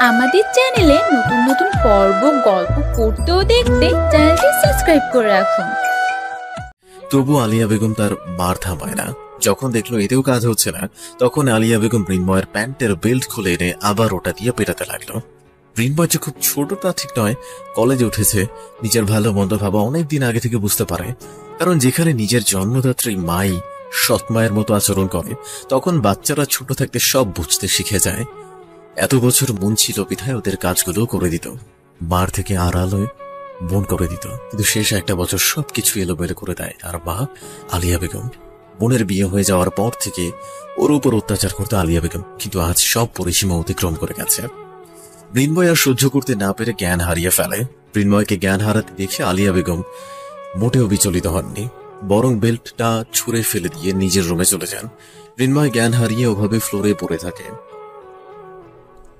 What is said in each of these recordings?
আমাদের চ্যানেলে নতুন নতুন পর্ব, গল্প পড়তে ও দেখতে চ্যানেলটি সাবস্ক্রাইব করে রাখুন। তবু আলিয়া বেগম তার মার থামায় না। যখন দেখলো এতেও কাজ হচ্ছে না, তখন আলিয়া বেগম মৃন্ময়ের প্যান্টের বেল্ট খুলে এনে আবার ওটা দিয়ে পেটাতে লাগলো। মৃন্ময় যে খুব ছোট তা ঠিক নয়, কলেজে উঠেছে, নিজের ভালো মন্দ ভাবা অনেকদিন আগে থেকে বুঝতে পারে। কারণ যেখানে নিজের জন্মদাত্রী মাই সৎমায়ের মতো আচরণ করে, তখন বাচ্চারা ছোট থাকতে সব বুঝতে শিখে যায়। এত বছর মন ছিল বিধায় ওদের কাজগুলো করে দিত, মার থেকে আড়ালে মন করে দিত। কিন্তু শেষ একটা বছর সবকিছু এলোমেলো করে দেয়। আর মা আলিয়া বেগম, বোনের বিয়ে হয়ে যাওয়ার পর থেকে ওর উপর অত্যাচার করতো আলিয়া বেগম, কিন্তু আজ সব পরিসীমা অতিক্রম করে গেছে। মৃন্ময় আর সহ্য করতে না পেরে জ্ঞান হারিয়ে ফেলে। মৃন্ময়কে জ্ঞান হারাতে দেখে আলিয়া বেগম মোটেও বিচলিত হননি, বরং বেল্টটা ছুঁড়ে ফেলে দিয়ে নিজের রুমে চলে যান। মৃন্ময় জ্ঞান হারিয়ে ওভাবে ফ্লোরে পড়ে থাকে।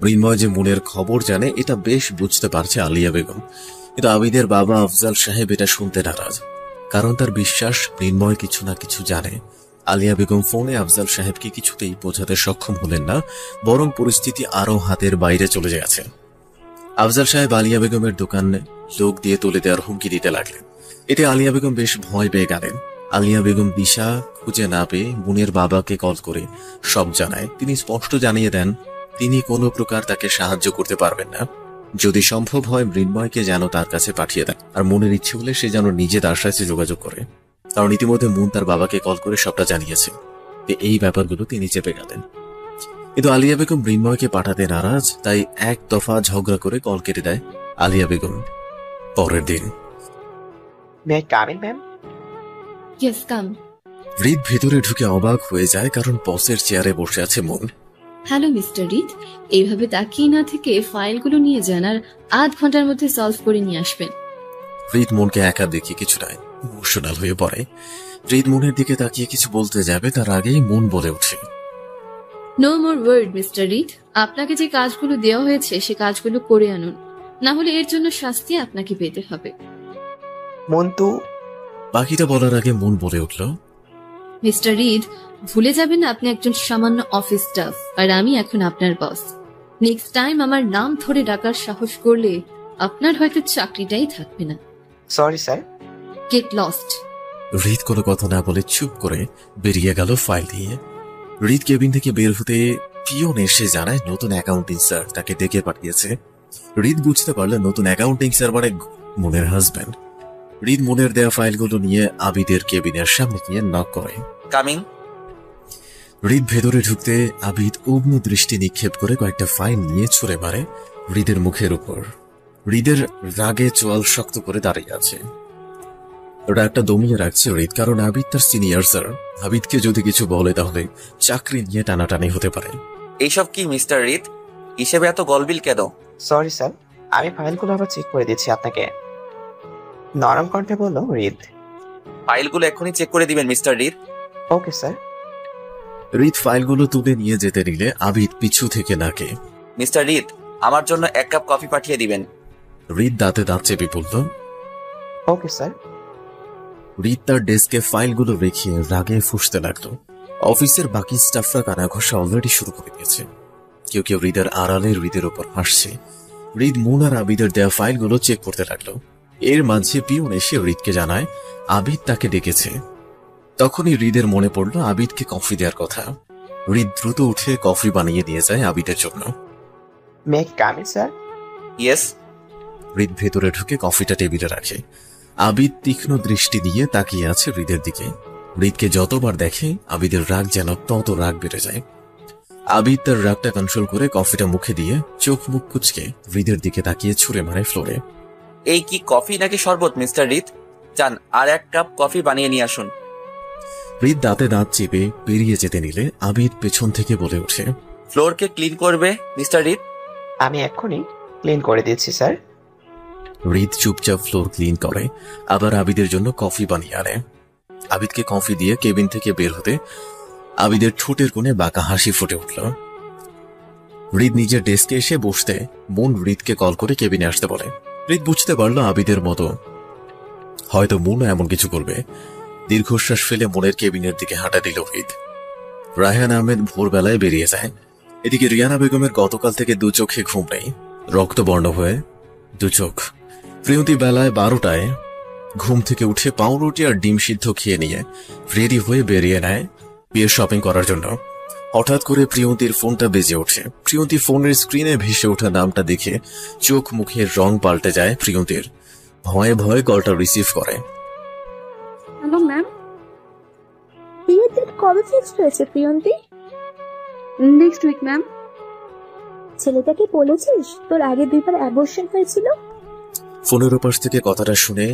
মৃন্ময় যে মনের খবর জানে এটা বেশ বুঝতে পারছে আলিয়া বেগম, কিন্তু আবিদের বাবা আফজাল সাহেব এটা শুনতে নারাজ। কারণ তার বিশ্বাস মৃন্ময় কিছু না কিছু জানে। আলিয়া বেগম ফোনে আফজাল সাহেবকে কিছুতেই বোঝাতে সক্ষম হলেন না, বরং পরিস্থিতি আরো হাতের বাইরে চলে গেছে। আফজাল সাহেব আলিয়া বেগমের দোকানে লোক দিয়ে তুলে দেওয়ার হুমকি দিতে লাগলেন। এতে আলিয়া বেগম বেশ ভয় পেয়ে গেলেন। আলিয়া বেগম দিশা খুঁজে না পেয়ে বোনের বাবাকে কল করে সব জানায়। তিনি স্পষ্ট জানিয়ে দেন তিনি কোনো প্রকার তাকে সাহায্য করতে পারবেন না। যদি সম্ভব হয় মৃন্ময়কে যেন তার কাছে পাঠিয়ে দেন, আর মনের ইচ্ছে হলে সে যেন নিজে তার সাথে যোগাযোগ করে। কারণ ইতিমধ্যে মুন তার বাবাকে কল করে সবটা জানিয়েছে। এই ব্যাপারগুলো তিনি চেপে গেলেন। কিন্তু আলিয়া বেগম মৃন্ময়কে পাঠাতে নারাজ, তাই এক দফা ঝগড়া করে কল কেটে দেয় আলিয়া বেগম। পরের দিন রিদ ভেতরে ঢুকে অবাক হয়ে যায়, কারণ বসের চেয়ারে বসে আছে মুন। হ্যালো মিস্টার রিদ, এইভাবে তাকিয়ে না থেকে ফাইলগুলো নিয়ে যান আর আধ ঘন্টার মধ্যে সলভ করে নিয়ে আসবেন। রিদ মনকে একা দেখে কিছুটা ইমোশনাল হয়ে পড়ে। রিদ মনের দিকে তাকিয়ে কিছু বলতে যাবে, তার আগেই মন বলে ওঠে, নো মোর ওয়ার্ড মিস্টার রিদ, আপনাকে যে কাজগুলো দেওয়া হয়েছে সে কাজগুলো করে আনুন, না হলে এর জন্য শাস্তি আপনাকে পেতে হবে। মন্তু বাকিটা বলার আগে মন বলে উঠল, মিস্টার রিদ, ভুলে যাবেন না আপনি একজন সামান্য অফিস স্টাফ আর আমি এখন আপনার বস। নেক্সট টাইম আমার নাম ধরে ডাকার সাহস করলে আপনার হয়তো চাকরিটাই থাকবে না। Sorry sir. Get lost. রিদ কোনো কথা না বলে চুপ করে বেরিয়ে গেল ফাইল দিয়ে। রিদ কেবিন থেকে বের হতে পিয়ন এসে জানায় নতুন অ্যাকাউন্টিং স্যার তাকে ডেকে পাঠিয়েছে। রিদ বুঝতে পারলে নতুন অ্যাকাউন্টিং স্যার মানে মনের হাজব্যান্ড। রিদ মনের দেয়া ফাইলগুলো নিয়ে আবিদের কেবিনের সামনে গিয়ে নক করে। কামিং। রিদ ভেতরে ঢুকতে আবিদ অগ্ন দৃষ্টি নিক্ষেপ করে কয়েকটা ফাইল নিয়ে ছুঁড়ে মারে রিদের মুখের উপর। রিদের রাগে চোয়াল শক্ত করে দাঁড়িয়ে আছে। রাগটা দমিয়ে রাখছে রিদ, কারণ আবিদ তার সিনিয়র স্যার। আবিদকে যদি কিছু বলে তাহলে চাকরি নিয়ে টানাটানি হতে পারে। এইসব কি মিস্টার রিদ, হিসেবে এত গলবিল কেন? সরি স্যার, আমি ফাইলগুলো আবার চেক করে দিচ্ছি আপনাকে, নরম কণ্ঠে বলল রিদ। ফাইলগুলো এখনই চেক করে দিবেন মিস্টার রিদ। Okay sir. রিদ ফাইলগুলো তুলে নিয়ে যেতে নিলে আবিদ পিছু থেকে নাকে। মিস্টার রিদ, আমার জন্য এক কাপ কফি পাঠিয়ে দিবেন। রিদ দাঁতে দাঁত চেপে বলল, ওকে স্যার। রিদ তার ডেস্কে ফাইলগুলো রেখে রাগে ফুঁসতে লাগলো। অফিসের বাকি স্টাফরা কানা ঘষা অলরেডি শুরু করে দিয়েছে। কেউ কেউ রিদের আড়ালে রিদের উপর হাসছে। রিদ মুন আর আবিদের দেয়া ফাইলগুলো চেক করতে লাগলো। এর মাঝে পিয়ন এসে রিদকে জানায় আবিদ তাকে ডেকেছে। তখনই রিদের মনে পড়লো আবিদকে কফি দেওয়ার কথা। রিদ দ্রুত উঠে কফি বানিয়ে নিয়ে যায় আবিদের জন্য। মে কাম ইন স্যার? ইয়েস। রিদ ভেতরে ঢুকে কফিটা টেবিলে রাখে। আবিদ তীক্ষ্ণ দৃষ্টি দিয়ে তাকিয়ে আছে রিদের দিকে। রিদকে যতবার দেখে আবিদের রাগ যেন তত রাগ বেড়ে যায়। আবিদ তার রাগটা কন্ট্রোল করে কফিটা মুখে দিয়ে চোখ মুখ কুচকে রিদের দিকে তাকিয়ে ছুঁড়ে মারে ফ্লোরে। এই কি কফি নাকি শরবত মিস্টার রিদ? যান আর এক কাপ কফি বানিয়ে নিয়ে আসুন। রিদ দাঁতে দাঁত চেপে বেরিয়ে যেতে নিলে আবিদ পেছন থেকে বলে ওঠে, ফ্লোরকে ক্লিন করবে মিস্টার রিদ? আমি এক্ষুনি ক্লিন করে দিচ্ছি স্যার। রিদ চুপচাপ ফ্লোর ক্লিন করে, আবার আবিদের জন্য কফি বানিয়ে আনে। আবিদকে কফি দিয়ে কেবিন থেকে বের হতে আবিদের ঠোঁটের কোণে বাঁকা হাসি ফুটে উঠল। রিদ নিজের ডেস্কে এসে বসতে মুন রিদকে কল করে কেবিনে আসতে বলে। রিদ বুঝতে পারলো আবিদের মতো হয়তো মুনও এমন কিছু করবে। দীর্ঘশ্বাস ফেলে মনের কেবিনের দিকে হাঁটা দিল রিদ। রায়হান আহমেদ ভোরবেলায় বেরিয়ে যায়। এদিকে রিয়ানা বেগমের গতকাল থেকে দু চোখে ঘুম নেই, রক্তবর্ণ হয়ে দু চোখ। প্রিয়ন্তী বেলায় 12টায় ঘুম থেকে উঠে পাউরুটি আর ডিম সিদ্ধ খেয়ে নিয়ে রেডি হয়ে বেরিয়ে নেয় বিয়ের শপিং করার জন্য। হঠাৎ করে প্রিয়ন্তীর ফোনটা বেজে ওঠে। প্রিয়ন্তী ফোনের স্ক্রিনে ভেসে ওঠা নামটা দেখে চোখ মুখের রং পাল্টে যায় প্রিয়ন্তীর। ভয়ে ভয়ে কলটা রিসিভ করে। Hello ma'am. বিয়ের ডেট কবে ফিক্সড হয়েছে প্রিয়ন্তী? Next week ma'am. ছেলেটাকে বলেছিস তোর আগে 2বার অ্যাবর্শন হয়েছিল? ফোনের ওপাশ থেকে কথাটা শুনে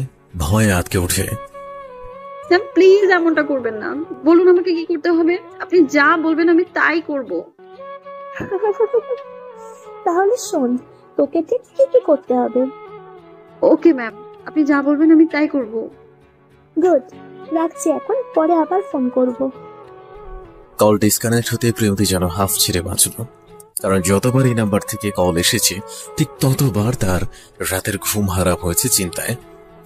ভয়ে আটকে ওঠে। ম্যাম প্লিজ এমনটা করবেন না, বলুন আমাকে কি করতে হবে, আপনি যা বলবেন আমি তাই করব। তাহলে শোন, তোকে ঠিক কি কি করতে হবে। ওকে ম্যাম, আপনি যা বলবেন আমি তাই করব। গুড, রাখছি এখন, পরে আবার ফোন করব। কল ডিসকানেক্ট হতে প্রিয়ন্তী যেন হাফ ছেড়ে বাঁচল, কারণ যতবার এই নাম্বার থেকে কল এসেছে ঠিক ততবার তার রাতের ঘুম হারাম হয়েছে চিন্তায়।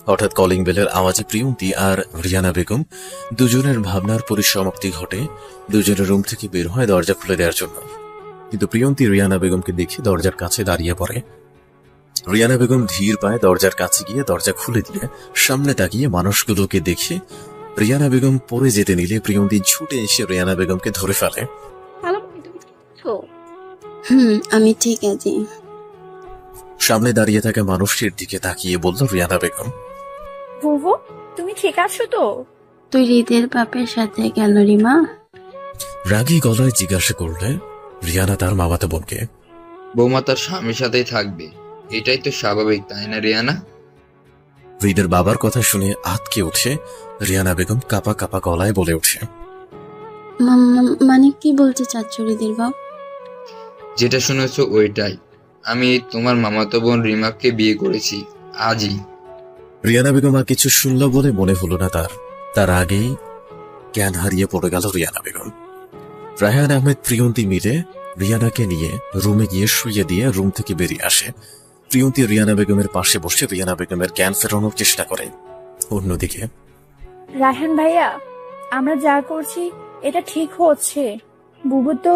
হঠাৎ কলিং বেলের আওয়াজে প্রিয়ন্তী আর রিয়ানা বেগম দুজনের ভাবনার পরিসমাপ্তি ঘটে। দুজনের রুম থেকে বের হয় দরজা খুলে দেওয়ার জন্য, কিন্তু প্রিয়ন্তী রিয়ানা বেগমকে দেখে দরজার কাছে দাঁড়িয়ে পড়ে। রিয়ানা বেগম ধীর পায়ে দরজার কাছে গিয়ে দরজা খুলে দিয়ে সামনে তাকিয়ে মানুষগুলোকে দেখে রিয়ানা বেগম পড়ে যেতে নিলে প্রিয়ন্তী ছুটে এসে রিয়ানা বেগমকে ধরে ফেলে। হ্যালো, তুমি ঠিক আছো? আমি ঠিক আছি। সামনে দাঁড়িয়ে থাকা মানুষটির দিকে তাকিয়ে বলল রিয়ানা বেগম, বুবু তুমি ঠিক আছো তো? তুই হৃদের বাপের সাথে গেল রিমা? রাগী গলায় জিজ্ঞাসা করলে রিয়ানা তার মামাতো বোনকে। বৌমা তার স্বামীর সাথেই থাকবে, এটাই তো স্বাভাবিক, তাই না রিয়ানা? হৃদের বাবার কথা শুনে আতকে উঠে রিয়ানা বেগম কাপা কাপা গলায় বলে ওঠে, মানে কি বলতে চাচ্ছ হৃদের বাপ? যেটা শুনেছো ওইটাই। আমি তোমার মামাতো বোন রিমাকে বিয়ে করেছি আজই। রিয়ানা বেগম আর কিছু শুনল বলে মনে হলো না তার আগেই জ্ঞান হারিয়ে পড়ে গেল রিয়ানা বেগম। রায়হান আহমেদ প্রিয়ন্তী মিলে রিয়ানাকে নিয়ে রুমে গিয়ে শুইয়ে দিয়ে রুম থেকে বেরিয়ে আসে। প্রিয়ন্তী রিয়ানা বেগমের পাশে বসে রিয়ানা বেগমের জ্ঞান ফেরানোর চেষ্টা করে। অন্যদিকে রায়হান ভাইয়া, আমরা যা করছি এটা ঠিক হচ্ছে। বুবু তো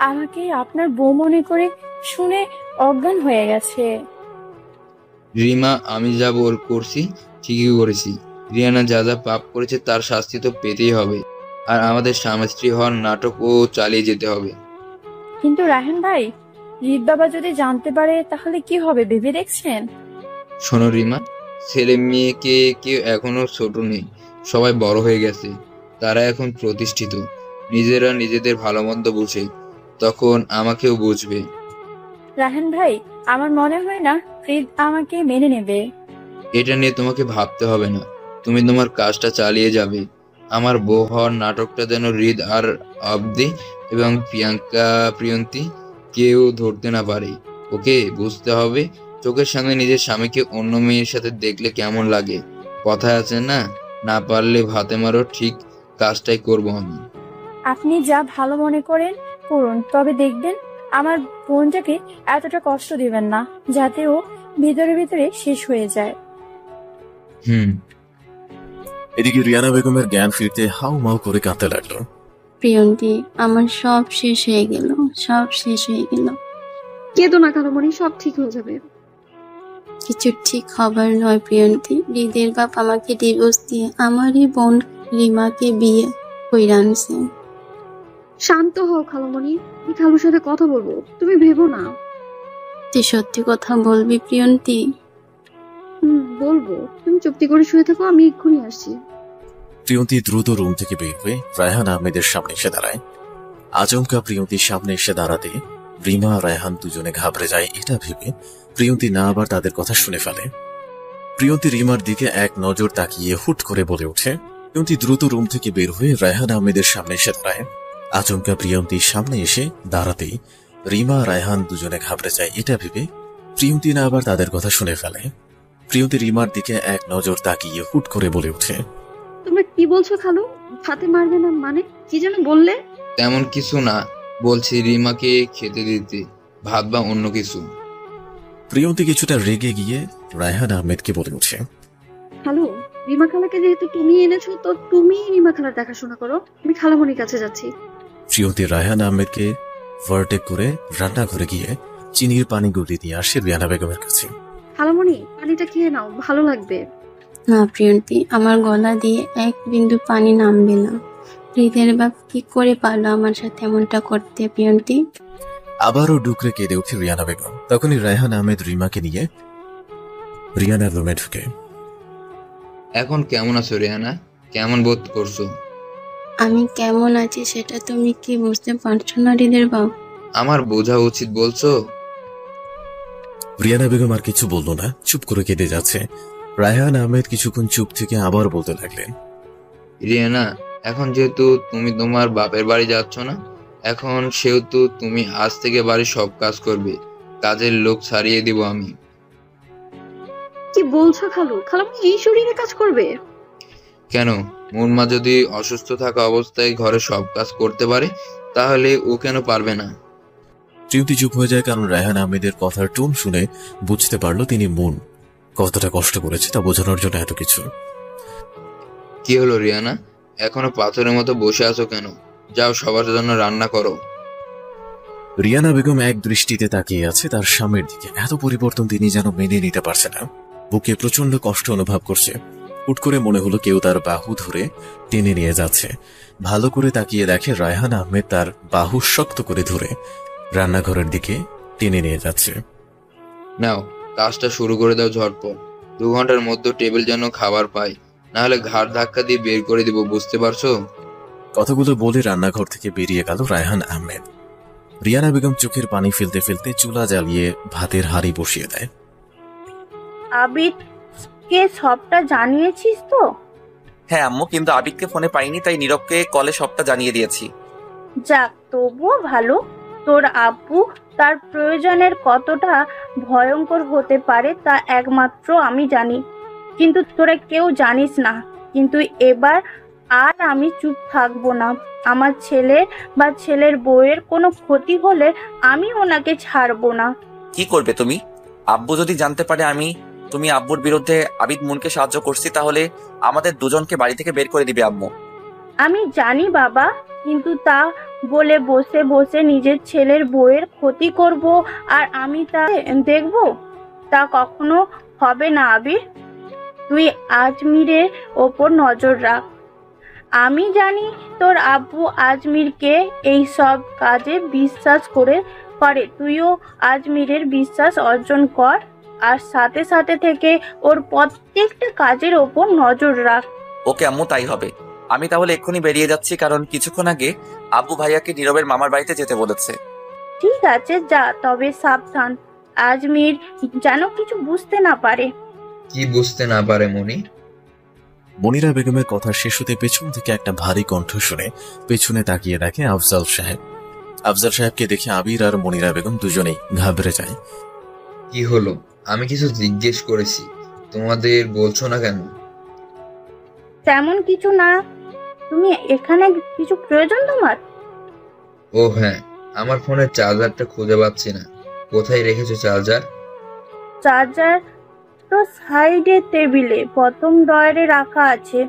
আমাকে আপনার বউ মনে করে শুনে অজ্ঞান হয়ে গেছে। রিমা, আমি যা করছি ঠিকই করেছি। রিয়ানা যা যা পাপ করেছে তার শাস্তি তো পেতেই হবে, আর আমাদের স্বামী স্ত্রী হওয়ার নাটকও চালিয়ে যেতে হবে। কিন্তু রায়হান ভাই, রিদ বাবা যদি জানতে পারে তাহলে কি হবে ভেবে দেখছেন? শোনো রিমা, ছেলে মেয়েকে কেউ এখনো ছোট নেই, সবাই বড় হয়ে গেছে, তারা এখন প্রতিষ্ঠিত, নিজেরা নিজেদের ভালো মন্দ বুঝে, তখন আমাকেও বুঝবে। রায়হান ভাই, আমার মনে হয় না রিদ আমাকে মেনে নেবে। এটা নিয়ে তোমাকে ভাবতে হবে না, তুমি তোমার কাজটা চালিয়ে যাবে। আমার বউ হওয়ার নাটকটা যেন হৃদ আর অবধি এবং প্রিয়ন্তী কেউ ধরতে না পারে। ওকে বুঝতে হবে, চোখের সামনে নিজের স্বামীকে অন্য মেয়ের সাথে দেখলে কেমন লাগে। কথায় আছে না, না পারলে ভাতে মারো, ঠিক কাজটাই করবো আমি। আপনি যা ভালো মনে করেন করুন, তবে দেখবেন আমার বোনটাকে এতটা কষ্ট দিবেন না যাতে ও ভিতরে ভিতরে শেষ হয়ে যায়। এদিকে রিয়ানা বেগমের জ্ঞান ফিরতে হাউ মাউ করে কাঁদতে লাগলো। প্রিয়ন্তী, আমার সব শেষ হয়ে গেল, সব শেষ হয়ে গেল। কেঁদো না কালমণি, সব ঠিক হয়ে যাবে। কিছু ঠিক হবার নয় প্রিয়ন্তী। হৃদের বাপ আমাকে ডিভোর্স দিয়ে আমারই বোন রিমাকে বিয়ে কইরা আনছে। শান্ত হও খালমণি, আমি খালুর সাথে কথা বলবো, তুমি ভেবো না। তুই সত্যি কথা বলবি প্রিয়ন্তী? বলবো, তুমি চুক্তি করে শুয়ে থাকো, আমি এক্ষুনি আসছি। প্রিয়ন্তী দ্রুত রুম থেকে বের হয়ে রায়হান আহমেদের সামনে এসে দাঁড়ায়। আচমকা প্রিয়ন্তীর সামনে এসে দাঁড়াতে রিমা আর রায়হান দুজনে ঘাবড়ে যায়। এটা ভেবে প্রিয়ন্তী না আবার তাদের কথা শুনে ফেলে। প্রিয়ন্তী রিমার দিকে এক নজর তাকিয়ে হুট করে বলে ওঠে। প্রিয়ন্তী দ্রুত রুম থেকে বের হয়ে রায়হান আহমেদের সামনে এসে দাঁড়ায়। আচমকা প্রিয়ন্তীর সামনে এসে দাঁড়াতেই রিমা রায়হান দুজনে ঘাবড়ে যায়। এটা ভেবে প্রিয়ন্তী না আবার তাদের কথা শুনে ফেলে। প্রিয়ন্তী রিমার দিকে এক নজর তাকিয়ে হুট করে বলে ওঠে, তোমরা কি বলছো খালু? ভাতে মারবে না মানে কি যেন বললে? তেমন কিছু না, বলছি রিমাকে খেতে দিতে, ভাত বা অন্য কিছু। প্রিয়ন্তী কিছুটা রেগে গিয়ে রায়হান আহমেদকে বলে ওঠে, খালু, রিমা খালাকে যেহেতু তুমি এনেছো তো তুমি রিমা খালার দেখাশোনা করো, আমি খালামণির কাছে যাচ্ছি। প্রিয়ন্তী রায়হান আহমেদকে ওভারটেক করে রান্নাঘরে গিয়ে চিনির পানি গলিয়ে দিয়ে আসে রিয়ানা বেগমের কাছে। খালামণি, পানিটা খেয়ে নাও, ভালো লাগবে। না প্রিয়ন্তী, আমার গলা দিয়ে এক বিন্দু পানি নামবে না। হৃদের বাপ কি করে পারলো আমার সাথে এমনটা করতে প্রিয়ন্তী? আবারও ডুকরে কেঁদে উঠে রিয়ানা বেগম। তখনই রায়হান আহমেদ রিমাকে নিয়ে রিয়ানার রুমে ঢুকে। এখন কেমন আছো রিয়ানা? কেমন বোধ করছো? আমি কেমন আছি সেটা তুমি কি বুঝতে পারছো না হৃদের বাপ? আমার বোঝা উচিত বলছো? রিয়ানা বেগম আর কিছু বলল না, চুপ করে কেঁদে যাচ্ছে। রায়হান আহমেদ কিছুক্ষণ চুপ থেকে আবার বলতে লাগলেন, রিয়ানা, এখন যেহেতু তুমি তোমার বাপের বাড়ি যাচ্ছ না, এখন সেহেতু তুমি আজ থেকে বাড়ির সব কাজ করবে। কাজের লোক ছাড়িয়ে দিব আমি। কি বলছো খালু? খালামণি এই শরীরে কাজ করবে? কেন, মুন্মা যদি অসুস্থ থাকা অবস্থায় ঘরে সব কাজ করতে পারে, তাহলে ও কেন পারবে না? প্রিয়তি চুপ হয়ে যায়, কারণ রায়হান আহমেদের কথার টোন শুনে বুঝতে পারলো তিনি মন কতটা কষ্ট করেছে তা বোঝানোর জন্য এত কিছু। কি হলো রিয়ানা, এখনো পাথরের মতো বসে আছো কেন? যাও সবার জন্য রান্না করো। রিয়ানা বেগম এক দৃষ্টিতে তাকিয়ে আছে তার স্বামীর দিকে। এত পরিবর্তন তিনি যেন মেনে নিতে পারছে না। বুকে প্রচন্ড কষ্ট অনুভব করছে। হুট করে মনে হলো কেউ তার বাহু ধরে টেনে নিয়ে যাচ্ছে। ভালো করে তাকিয়ে দেখে রায়হান আহমেদ তার বাহু শক্ত করে ধরে রান্নাঘরের দিকে টেনে নিয়ে যাচ্ছে। নাও, কাজটা শুরু করে দাও ঝটপট। 2 ঘন্টার মধ্যে টেবিল যেন খাবার পাই, নাহলে ঘাড় ধাক্কা দিয়ে বের করে দিব, বুঝতে পারছো? কথাগুলো বলে রান্নাঘর থেকে বেরিয়ে গেল রায়হান আহমেদ। রিয়ানা বেগম চোখের পানি ফেলতে ফেলতে চুলা জ্বালিয়ে ভাতের হাঁড়ি বসিয়ে দেয়। আবিদকে সবটা জানিয়েছিস তো? হ্যাঁ আম্মু, কিন্তু আবিদকে ফোনে পাইনি, তাই নীরবকে কলে সবটা জানিয়ে দিয়েছি। যাক, তবুও ভালো। তোর আব্বু তার প্রয়োজনের কতটা ভয়ঙ্কর হতে পারে তা একমাত্র আমি জানি, কিন্তু তোরা কেউ জানিস না। কিন্তু এবার আর আমি চুপ থাকবো না। আমার ছেলে বা ছেলের বউয়ের কোনো ক্ষতি হলে আমি ওনাকে ছাড়বো না। কি করবে তুমি? আব্বু যদি জানতে পারে তুমি আব্বুর বিরুদ্ধে আবিদ মুনকে সাহায্য করছি, তাহলে আমাদের দুজনকে বাড়ি থেকে বের করে দিবে আম্মু। আমি জানি বাবা, কিন্তু তা বলে বসে বসে নিজের ছেলের বউয়ের ক্ষতি করব আর আমি তা দেখব, তা কখনো হবে না। আবির, তুই আজমিরের ওপর নজর রাখ। আমি জানি তোর আব্বু আজমিরকে এই সব কাজে বিশ্বাস করে। তুইও আজমিরের বিশ্বাস অর্জন কর, আর সাথে সাথে থেকে ওর প্রত্যেকটা কাজের ওপর নজর রাখ। ওকে আম্মু, তাই হবে। আমি তাহলে এক্ষুনি বেরিয়ে যাচ্ছি, কারণ কিছুক্ষণ আগে আব্বু ভাইয়াকে নীরবের মামার বাড়িতে যেতে বলেছে। ঠিক আছে, যা, তবে সাবধান। আজমির যেন কিছু বুঝতে না পারে। কি বুঝতে না পারে মনি? মনিরা বেগমের কথা শেষ হতে পেছন থেকে একটা ভারী কণ্ঠ শুনে পেছনে তাকিয়ে দেখে আফজাল সাহেব। আফজাল সাহেবকে দেখে আবির আর মনিরা বেগম দুজনেই ঘাবড়ে যায়। কি হলো? আমি কিছু জিজ্ঞেস করেছি, তোমাদের বলছো না কেন? তেমন কিছু না। তুমি এখানে কিছু প্রয়োজন তোমার? ও হ্যাঁ, আমার ফোনের চার্জারটা খুঁজে পাচ্ছি না। কোথায় রেখেছো চার্জার? চার্জার তো সাইডে টেবিলে প্রথম ড্রয়ারে রাখা আছে।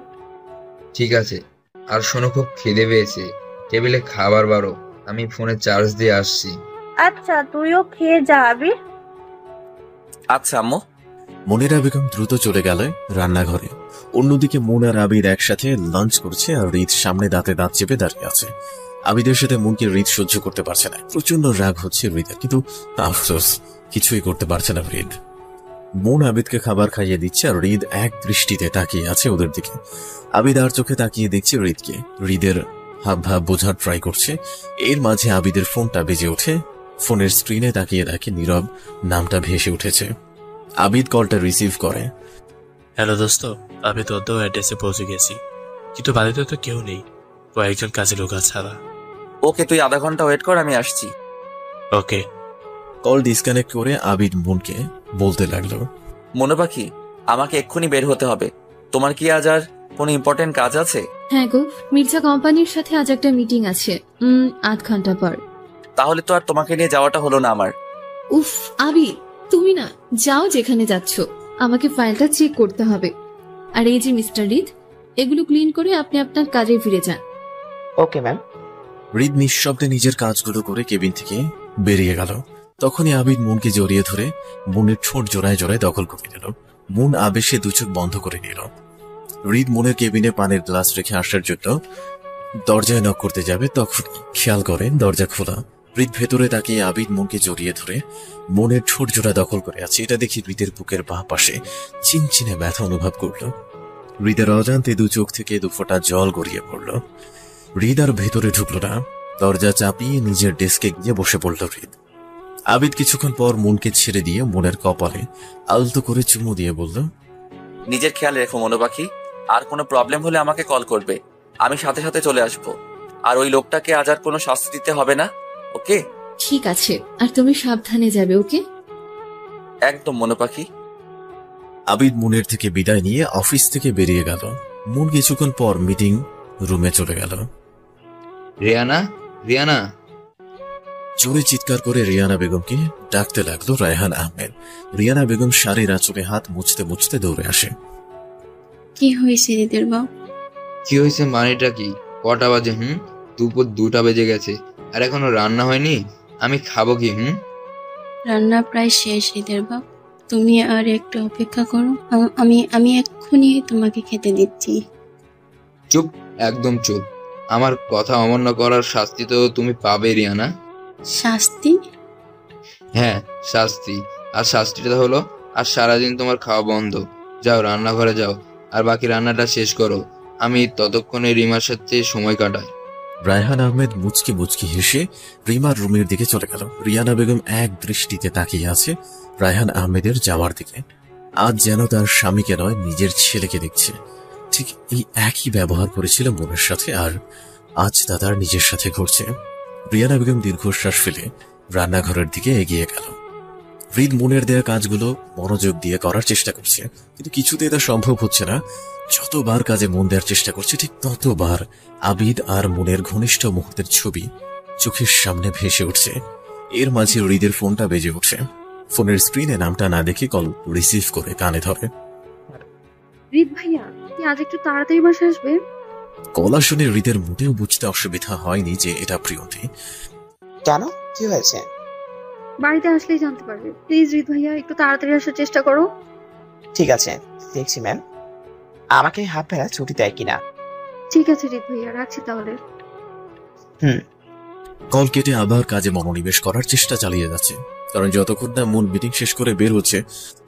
ঠিক আছে, আর শোনো, খুব খিদে পেয়েছে, টেবিলে খাবার বারো, আমি ফোনে চার্জ দিয়ে আসছি। আচ্ছা, তুইও খেয়ে যা আবির। আচ্ছা আম্মু। মনিরা বেগম দ্রুত চলে গেল রান্নাঘরে। অন্যদিকে মুন আর আবির একসাথে লাঞ্চ করছে, আর রিত সামনে দাঁতে দাঁত চেপে দাঁড়িয়ে আছে। আবিদের সাথে মুনকে রিত সহ্য করতে পারছে না। প্রচন্ড রাগ হচ্ছে রিতের, কিন্তু আফসোস কিছুই করতে পারছে না রিদ। মুন আবিদকে খাবার খাইয়ে দিচ্ছে, আর রিদ এক দৃষ্টিতে তাকিয়ে আছে ওদের দিকে। আবিদ আর চোখে তাকিয়ে দেখছে রিদকে। রিদের হাব ভাব বোঝার ট্রাই করছে। এর মাঝে আবিদের ফোনটা বেজে ওঠে। ফোনের স্ক্রিনে তাকিয়ে দেখে নীরব নামটা ভেসে উঠেছে। আবিদ কলটা রিসিভ করে। হ্যালো দোস্ত, আমি তোর অ্যাড্রেসে পৌঁছে গেছি, কিন্তু বাড়িতে তো কেউ নেই, কয়েকজন কাজের লোক ছাড়া। ওকে, তুই আধা ঘন্টা ওয়েট কর, আমি আসছি। ওকে। কল ডিসকানেক্ট করে আবিদ মুনকে বলতে লাগলো, মনে পাখি, আমাকে এক্ষুনি বের হতে হবে। তোমার কি আজ আর কোনো ইম্পর্টেন্ট কাজ আছে? হ্যাঁ গো, মির্জা কোম্পানির সাথে আজ একটা মিটিং আছে, 8 ঘন্টা পর। তাহলে তো আর তোমাকে নিয়ে যাওয়াটা হলো না আমার। উফ আবি, তুমি না যাও যেখানে যাচ্ছ, আমাকে ফাইলটা চেক করতে হবে। আর এই যে মিস্টার রিদ, এগুলো ক্লিন করে আপনি আপনার কাজে ফিরে যান। Okay ma'am. হৃদ নিঃশব্দে নিজের কাজগুলো করে কেবিন থেকে বেরিয়ে গেল। তখনই আবিদ মুনকে জড়িয়ে ধরে মুনের ঠোঁট জোড়ায় জোড়ায় দখল করে নিল। মুন আবেশে দু চোখ বন্ধ করে নিল। হৃদ মুনের কেবিনে পানির গ্লাস রেখে আসার জন্য দরজায় নক করতে যাবে, তখন খেয়াল করেন দরজা খোলা। হৃদ ভেতরে তাকিয়ে আবিদ মুনকে জড়িয়ে ধরে মনের ঠোঁট জোড়া দখল করে আছে। এটা দেখি হৃদের বুকের বাঁ পাশে চিনচিনে ব্যথা অনুভব করল। হৃদের অজান্তে দু চোখ থেকে দুফোঁটা জল গড়িয়ে পড়ল। হৃদ আর ভেতরে ঢুকলো না। দরজা চাপিয়ে নিজের ডেস্কে গিয়ে বসে পড়ল হৃদ। আবিদ কিছুক্ষণ পর মনকে ছেড়ে দিয়ে মনের কপালে আলতো করে চুমু দিয়ে বলল, নিজের খেয়াল রেখো মনো পাখি, আর কোনো প্রবলেম হলে আমাকে কল করবে, আমি সাথে সাথে চলে আসবো। আর ওই লোকটাকে আজ আর কোনো শাস্তি দিতে হবে না, ওকে? ঠিক আছে, আর তুমি সাবধানে যাবে, ওকে? একদম মনো পাখি। আবিদ মুনের থেকে বিদায় নিয়ে অফিস থেকে বেরিয়ে গেল। মুন কিছুক্ষণ পর মিটিং রুমে চলে গেল। রিয়ানা, রিয়ানা। জোরে চিৎকার করে রিয়ানা বেগমকে ডাকতে লাগলো রায়হান আহমেদ। রিয়ানা বেগম শাড়ির আঁচলে হাত মুছতে মুছতে দৌড়ে আসে। কি হয়েছে হৃদের বাপ? কি হয়েছে মানেটা কি? কটা বাজে? দুপুর 2টা বেজে গেছে, আর এখনো রান্না হয়নি। আমি খাবো কি? রান্না প্রায় শেষ হৃদের বাপ, তুমি আর একটু অপেক্ষা করো, আমি এক্ষুনি তোমাকে খেতে দিচ্ছি। চুপ, একদম চুপ। আমার কথা অমান্য করার শাস্তি তো তুমি পাবে রিয়ানা। শাস্তি? হ্যাঁ, শাস্তি। আর শাস্তিটা হলো আর সারাদিন তোমার খাওয়া বন্ধ। যাও রান্নাঘরে যাও, আর বাকি রান্নাটা শেষ করো। আমি ততক্ষণে রিমার সাথে সময় কাটাই। রায়হান আহমেদ মুচকি মুচকি হেসে রিমার রুমের দিকে চলে গেল। রিয়ানা বেগম এক দৃষ্টিতে তাকিয়ে আছে রায়হান আহমেদের যাওয়ার দিকে। আজ যেন তার স্বামীকে নয়, নিজের ছেলেকে দেখছে। ঠিক এই একই ব্যবহার করেছিল মনের সাথে, আর আজ তা তার নিজের সাথে ঘটছে। রিয়ানা বেগম দীর্ঘশ্বাস ফেলে রান্নাঘরের দিকে এগিয়ে গেল। হৃদ মনের দেয়া কাজগুলো মনোযোগ দিয়ে করার চেষ্টা করছে, কিন্তু কিছুতেই তা সম্ভব হচ্ছে না। যতবার কাজে মন দেওয়ার চেষ্টা করছে, ঠিক ততবার আবিদ আর মনের ঘনিষ্ঠ মুহূর্তের ছবি চোখের সামনে ভেসে উঠছে। এর মাঝে হৃদের ফোনটা বেজে উঠছে। ফোনের স্ক্রিনে নামটা না দেখে কল রিসিভ করে কানে ধরে। হৃদ ভাইয়া, কি আজ একটু তাড়াতাড়ি বাসায় আসবে? গলা শুনে হৃদের মোটেও বুঝতে অসুবিধা হয়নি যে এটা প্রিয়ন্তী। কেন, কি হয়েছে? বাড়িতে আসলেই জানতে পারবে। প্লিজ হৃদ ভাইয়া, একটু তাড়াতাড়ি আসার চেষ্টা করো। ঠিক আছে, দেখছি ম্যাম। আমাকে হাফ বেলা ছুটি দেয় কিনা। ঠিক আছে হৃদ ভাইয়া, রাখছি তাহলে। কল কেটে আবার কাজে মনোনিবেশ করার চেষ্টা চালিয়ে যাচ্ছে, কারণ যতক্ষণ না মুন মিটিং শেষ করে বের হচ্ছে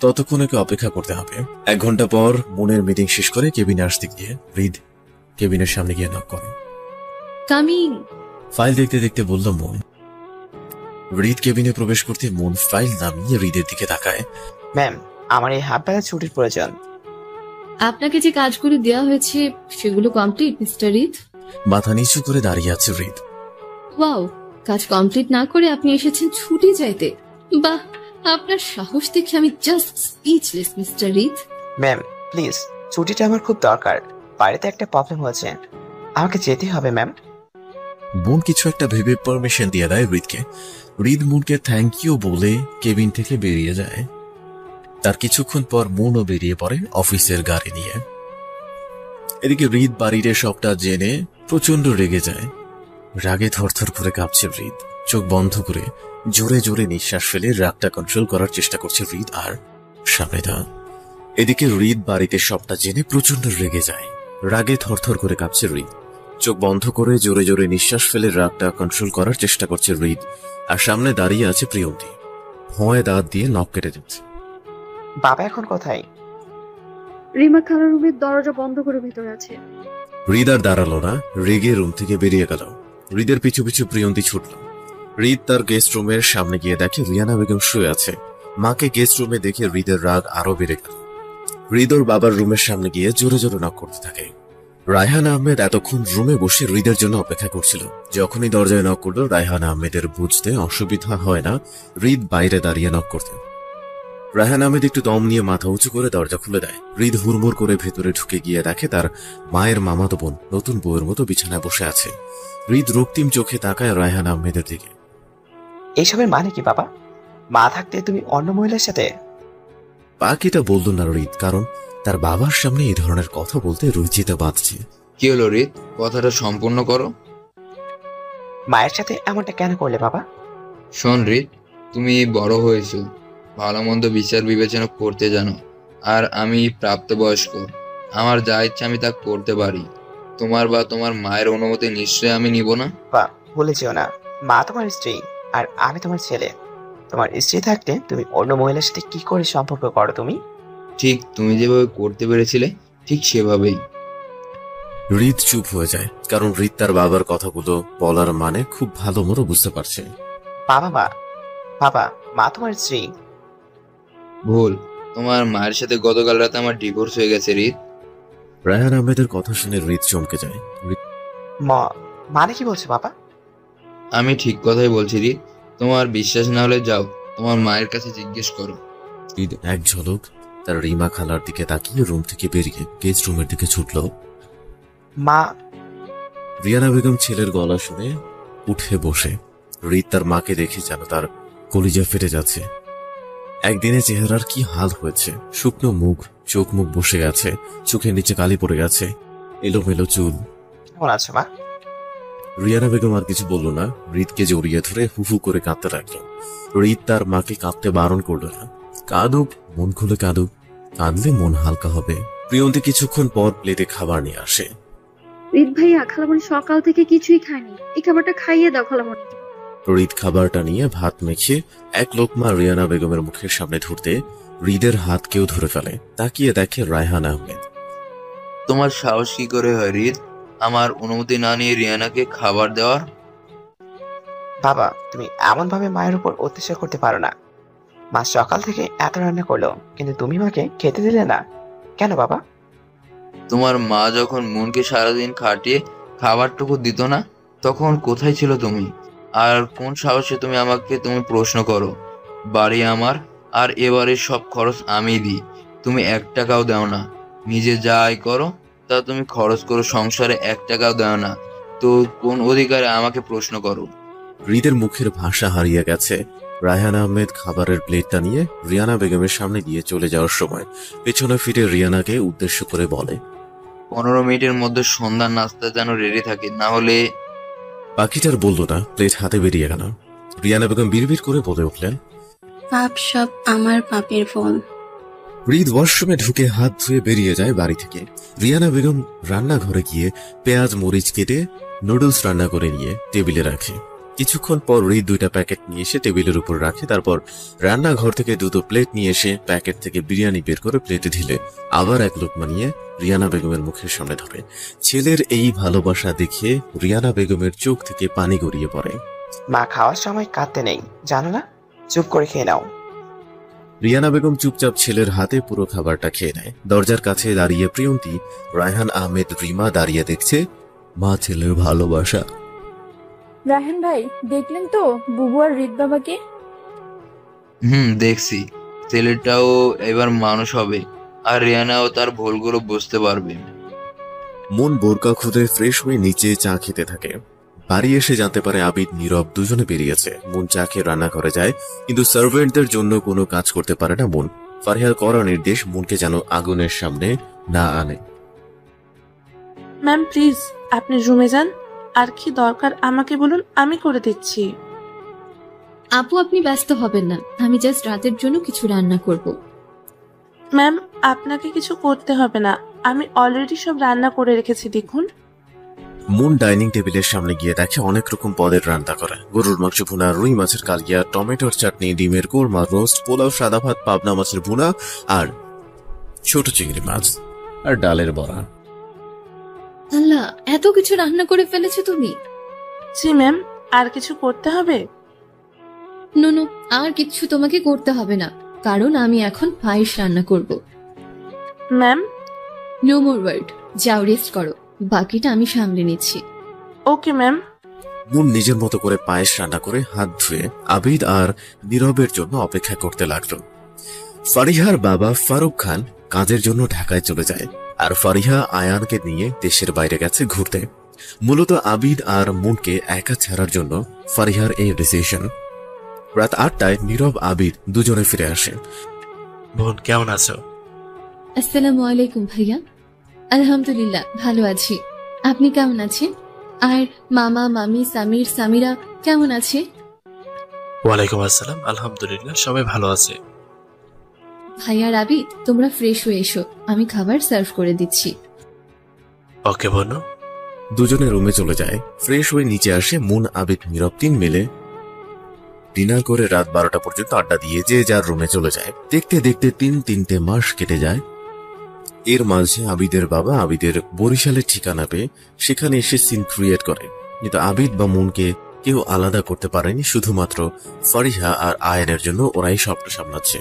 ততক্ষণ ওকে অপেক্ষা করতে হবে। 1 ঘন্টা পর মুনের মিটিং শেষ করে কেবিনে আসতে গিয়ে হৃদ কেবিনের সামনে গিয়ে নক করে। কামিং। ফাইল দেখতে দেখতে বলল মুন। হৃদ কেবিনে প্রবেশ করতে মুন ফাইল নামিয়ে হৃদের দিকে তাকায়। ম্যাম, আমার এই হাফ বেলা ছুটির প্রয়োজন। আপনাকে যে কাজগুলো দেওয়া হয়েছে সেগুলো কমপ্লিট মিস্টার হৃদ? মাথা নিচু করে দাঁড়িয়ে আছে হৃদ। ওয়াও, কাজ কমপ্লিট না করে আপনি এসেছেন ছুটি চাইতে। বাহ, আপনার সাহস দেখে আমি জাস্ট স্পিচলেস মিস্টার হৃদ। ম্যাম প্লিজ, ছুটিটা আমার খুব দরকার। বাড়িতে একটা প্রবলেম হয়েছে, আমাকে যেতে হবে ম্যাম। মুন কিছু একটা ভেবে পারমিশন দিয়ে দেয় হৃদকে। হৃদ মুনকে থ্যাংক ইউ বলে কেবিন থেকে বেরিয়ে যায়। তার কিছুক্ষণ পর মুনও বেরিয়ে পড়ে অফিসের গাড়ি নিয়ে। এদিকে হৃদ বাড়ির সবটা জেনে প্রচন্ড রেগে যায়। রাগে থরথর করে কাঁপছে হৃদ। চোখ বন্ধ করে জোরে জোরে নিঃশ্বাস ফেলে রাগটা কন্ট্রোল করার চেষ্টা করছে হৃদ আর সামনেটা। এদিকে হৃদ বাড়িতে সবটা জেনে প্রচন্ড রেগে যায়। রাগে থরথর করে কাঁপছে হৃদ। চোখ বন্ধ করে জোরে জোরে নিঃশ্বাস ফেলে রাগটা কন্ট্রোল করার চেষ্টা করছে হৃদ। আর সামনে দাঁড়িয়ে আছে প্রিয়ন্তী, ভয়ে দাঁত দিয়ে নখ কেটে দিচ্ছে। বাবা এখন কোথায়? রিমা খালার রুমের দরজা বন্ধ করে ভেতরে আছে। হৃদ আর দাঁড়ালো না, রেগে রুম থেকে বেরিয়ে গেল। হৃদের পিছু পিছু প্রিয়ন্তী ছুটল। হৃদ তার গেস্ট রুমের সামনে গিয়ে দেখে রিয়ানা বেগম শুয়ে আছে। মাকে গেস্ট রুমে দেখে হৃদের রাগ আরো বেড়ে গেল। হৃদ ওর বাবার রুমের সামনে গিয়ে জোরে জোরে নক করতে থাকে। রায়হান আহমেদ এতক্ষণ রুমে বসে হৃদের জন্য অপেক্ষা করছিল। যখনই দরজায় নক করলো, রায়হান আহমেদের বুঝতে অসুবিধা হয় না হৃদ বাইরে দাঁড়িয়ে নক করতে। রায়হান আহমেদ একটু দম নিয়ে মাথা উঁচু করে দরজা খুলে দেয়। হৃদ হুড়মুড় করে ভেতরে ঢুকে গিয়ে দেখে তার মায়ের মামাতো বোন নতুন বউয়ের মতো বিছানায় বসে আছে। হৃদ রক্তিম চোখে তাকায় রায়হান আহমেদের দিকে। এইসবের মানে কি বাবা? মা থাকতে তুমি অন্য মহিলার সাথে? বাকিটা বলল না হৃদ, কারণ তার বাবার সামনে এই ধরনের কথা বলতে রুচিতে বাঁধছে। কি হলো হৃদ, কথাটা সম্পূর্ণ করো। মায়ের সাথে এমনটা কেন করলে বাবা? শোন রিদ, তুমি বড় হয়েছো, ভালো মন্দ বিচার বিবেচনা করতে জানো, আর আমি প্রাপ্তবয়স্ক। আমার যা ইচ্ছা আমি তা করতে পারি। তোমার বা তোমার মায়ের অনুমতি নিশ্চয়ই আমি নিব না। বা ভুলে যেও না, মা তোমার স্ত্রী আর আমি তোমার ছেলে। তোমার স্ত্রী থাকতে তুমি অন্য মহিলার সাথে কি করে সম্পর্ক করো তুমি? ঠিক তুমি যেভাবে করতে পেরেছিলে ঠিক সেভাবেই। হৃদ চুপ হয়ে যায়, কারণ হৃদ তার বাবার কথাগুলো বলার মানে খুব ভালো মতো বুঝতে পারছে। বাবা মা তোমার স্ত্রী। ভুল, তোমার মায়ের সাথে গতকাল রাতে আমার ডিভোর্স হয়ে গেছে রিদ। রায়হান আহমেদের কথা শুনে হৃদ চমকে যায়। মানে কি বলছো বাবা? আমি ঠিক কথাই বলছি রিদ, তোমার বিশ্বাস না হলে যাও তোমার মায়ের কাছে জিজ্ঞেস করো। হৃদ এক ঝলক তার রিমা খালার দিকে তাকিয়ে রুম থেকে বেরিয়ে গেস্ট রুমের দিকে ছুটল। মা। রিয়ানা বেগম ছেলের গলা শুনে উঠে বসে। হৃদ তার মাকে দেখে যেন তার কলিজা ফেটে যাচ্ছে। একদিনে চেহারার কি হাল হয়েছে, শুকনো মুখ, চোখ মুখ বসে গেছে, চোখের নিচে কালি পড়ে গেছে, এলোমেলো চুল। কেমন আছো মা? রিয়ানা বেগম আর কিছু বলল না, হৃদকে জড়িয়ে ধরে হুহু করে কাঁদতে লাগলো। হৃদ তার মাকে কাঁদতে বারণ করলো না। কাঁদুক, মন খুলে কাঁদুক, কাঁদলে মন হালকা হবে। প্রিয়ন্তী কিছুক্ষণ পর প্লেটে খাবার নিয়ে আসে। রিদ ভাইয়া, খালামণি সকাল থেকে কিছুই খায়নি, এই খাবারটা খাইয়ে দাও খালামণি। হৃদ খাবারটা নিয়ে ভাত মেখে এক লোকমা রিয়ানা বেগমের মুখের সামনে ধরতে হৃদের হাত কেউ ধরে ফেলে। তাকিয়ে দেখে রায়হান আহমেদ। তোমার সাহস কি করে হয় রিদ আমার অনুমতি না নিয়ে রিয়ানাকে খাবার দেওয়ার? বাবা, তুমি এমন ভাবে মায়ের উপর অত্যাচার করতে পারো না। মা সকাল থেকে এত রান্না করলো, কিন্তু তুমি মাকে খেতে দিলে না কেন বাবা? তোমার মা যখন মনকে সারাদিন খাটিয়ে খাবারটুকু দিত না, তখন কোথায় ছিল তুমি? আর কোন সাহসে তুমি প্রশ্ন করো? বাড়ি আমার, আর এবারের সব খরচ আমি দিই, তুমি 1 টাকাও দাও না। নিজে যা আয় করো তা তুমি খরচ করো, সংসারে 1 টাকাও দাও না, তো কোন অধিকারে আমাকে প্রশ্ন করো? হৃদের মুখের ভাষা হারিয়ে গেছে। রায়হান আহমেদ খাবারের প্লেটটা নিয়ে রিয়ানা বেগমের সামনে দিয়ে চলে যাওয়ার সময় পেছনে ফিরে রিয়ানাকে উদ্দেশ্য করে বলে, 15 মিনিটের মধ্যে সন্ধ্যার নাস্তা যেন রেডি থাকে, না হলে। বাকিটার বলল না, প্লেট হাতে বেরিয়ে গেল। রিয়ানা বেগম বিড়বিড় করে বলে উঠলেন, পাপ সব আমার পাপের ফল। হৃদ ওয়াশরুমে ঢুকে হাত ধুয়ে বেরিয়ে যায় বাড়ি থেকে। রিয়ানা বেগম রান্নাঘরে গিয়ে পেঁয়াজ মরিচ কেটে নুডলস রান্না করে নিয়ে টেবিলে রাখে। কিছুক্ষণ পর হৃদ 2টা প্যাকেট নিয়ে এসে টেবিলের উপর রাখে। তারপর রান্নাঘর থেকে 2 প্লেট নিয়ে এসে প্যাকেট থেকে বিরিয়ানি বের করে প্লেটে ঢেলে আবার এক লোকমা নিয়ে রিয়ানা বেগমের মুখের সামনে ধরে। ছেলের এই ভালোবাসা দেখে রিয়ানা বেগমের চোখ থেকে পানি গড়িয়ে পড়ে। মা খাওয়ার সময় কাঁদতে নেই, জানো না? চুপ করে খেয়ে নাও। রিয়ানা বেগম চুপচাপ ছেলের হাতে পুরো খাবারটা খেয়ে নেয়। দরজার কাছে দাঁড়িয়ে প্রিয়ন্তী, রায়হান আহমেদ, রিমা দাঁড়িয়ে দেখছে মা ছেলের ভালোবাসা। রায়হান ভাই, দেখলেন তো বুবু আর হৃদ বাবাকে? দেখছি। ছেলেটাও এবার মানুষ হবে, আর রিয়ানাও তার ভুলগুলো বুঝতে পারবে। মন বোরকা খুলে ফ্রেশ হয়ে নিচে চা খেতে থাকে। বাড়ি এসে জানতে পারে আবিদ, নীরব দুজনে বেরিয়েছে। মন চা খেয়ে রান্না করে যায়, কিন্তু সার্ভেন্টদের জন্য কোনো কাজ করতে পারে না মন। ফারিহার করা নির্দেশ মনকে যেন আগুনের সামনে না আনে। ম্যাম প্লিজ আপনি রুমে যান, আর কি দরকার আমাকে বলুন, আমি করে দিচ্ছি। আপু আপনি ব্যস্ত হবেন না, আমি জাস্ট রাতের জন্য কিছু রান্না করব। ম্যাম আপনাকে কিছু করতে হবে না, আমি অলরেডি সব রান্না করে রেখেছি, দেখুন। মন ডাইনিং টেবিলের সামনে গিয়ে দেখে অনেক রকম পদের রান্না করা। গরুর মাংস ভুনা, রুই মাছের কালিয়া, টমেটোর চাটনি, ডিমের কোরমা, রোস্ট, পোলাও, সাদা ভাত, পাবনা মাছের ভুনা, আর ছোট চিংড়ি মাছ, আর ডালের বড়া। আল্লাহ, এত কিছু রান্না করে ফেলেছো তুমি? জি ম্যাম, আর কিছু করতে হবে? নো, আর কিছু তোমাকে করতে হবে না, কারণ আমি এখন পায়েস রান্না করব। ম্যাম নো মোর ওয়ার্ড, যাও রেস্ট করো, বাকিটা আমি সামলে নিচ্ছি। Okay ma'am. মন নিজের মতো করে পায়েস রান্না করে হাত ধুয়ে আবিদ আর নীরবের জন্য অপেক্ষা করতে লাগলো। ফারিহার বাবা ফারুক খান কাজের জন্য ঢাকায় চলে যায়, আর ফারিহা আয়ানকে নিয়ে দেশের বাইরে গেছে ঘুরতে। মূলত আবিদ আর মনকে একা ছাড়ার জন্য ফারিহার এই ডিসিশন। রাত 8টায় নীরব আবিদ দুজনে ফিরে আসে। বোন কেমন আছো? আসসালামু আলাইকুম ভাইয়া। আলহামদুলিল্লাহ ভালো আছি, আপনি কেমন আছেন? আর মামা মামি সামির সামিরা কেমন আছে? ওয়ালাইকুম আসসালাম, আলহামদুলিল্লাহ সবাই ভালো আছে। ভাইয়া রাবিদ, তোমরা ফ্রেশ হয়ে এসো, আমি খাবার সার্ভ করে দিচ্ছি। ওকে বোনো। দুজনে রুমে চলে যায়। ফ্রেশ হয়ে নিচে আসে মুন, আবিদ, নীরব 3 মিলে ডিনার করে রাত 12টা পর্যন্ত আড্ডা দিয়ে যে যার রুমে চলে যায়। দেখতে দেখতে 3 মাস কেটে যায়। এর মাঝে আবিদের বাবা আবিদের বরিশালের ঠিকানা পেয়ে সেখানে এসে সিন ক্রিয়েট করে, কিন্তু আবিদ বা মুনকে কেউ আলাদা করতে পারেনি। শুধুমাত্র ফারিহা আর আয়ানের জন্য ওরাই সবটা সামলাচ্ছে।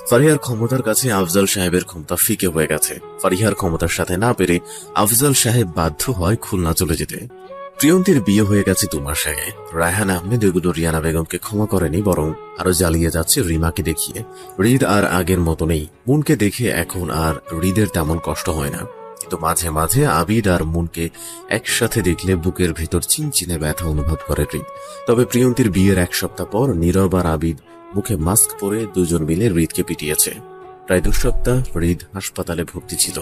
ফারিহার ক্ষমতার কাছে আফজাল সাহেবের ক্ষমতা ফিকে হয়ে গেছে। ফারিহার ক্ষমতার সাথে না পেরে আফজাল সাহেব বাধ্য হয় খুলনা চলে যেতে। প্রিয়ন্তীর বিয়ে হয়ে গেছে 2 মাস আগে। রায়হান আহমেদ এগুলো রিয়ানা বেগমকে ক্ষমা করেনি, বরং আরো জ্বালিয়ে যাচ্ছে রিমাকে দেখিয়ে। হৃদ আর আগের মতো নেই। মুনকে দেখে এখন আর হৃদের তেমন কষ্ট হয় না, কিন্তু মাঝে মাঝে আবিদ আর মুনকে একসাথে দেখলে বুকের ভেতর চিনচিনে ব্যথা অনুভব করে হৃদ। তবে প্রিয়ন্তীর বিয়ের 1 সপ্তাহ পর নীরব আর আবিদ মুখে মাস্ক পরে দুজন মিলে হৃদকে পিটিয়েছে। প্রায় 2 সপ্তাহ হৃদ হাসপাতালে ভর্তি ছিল।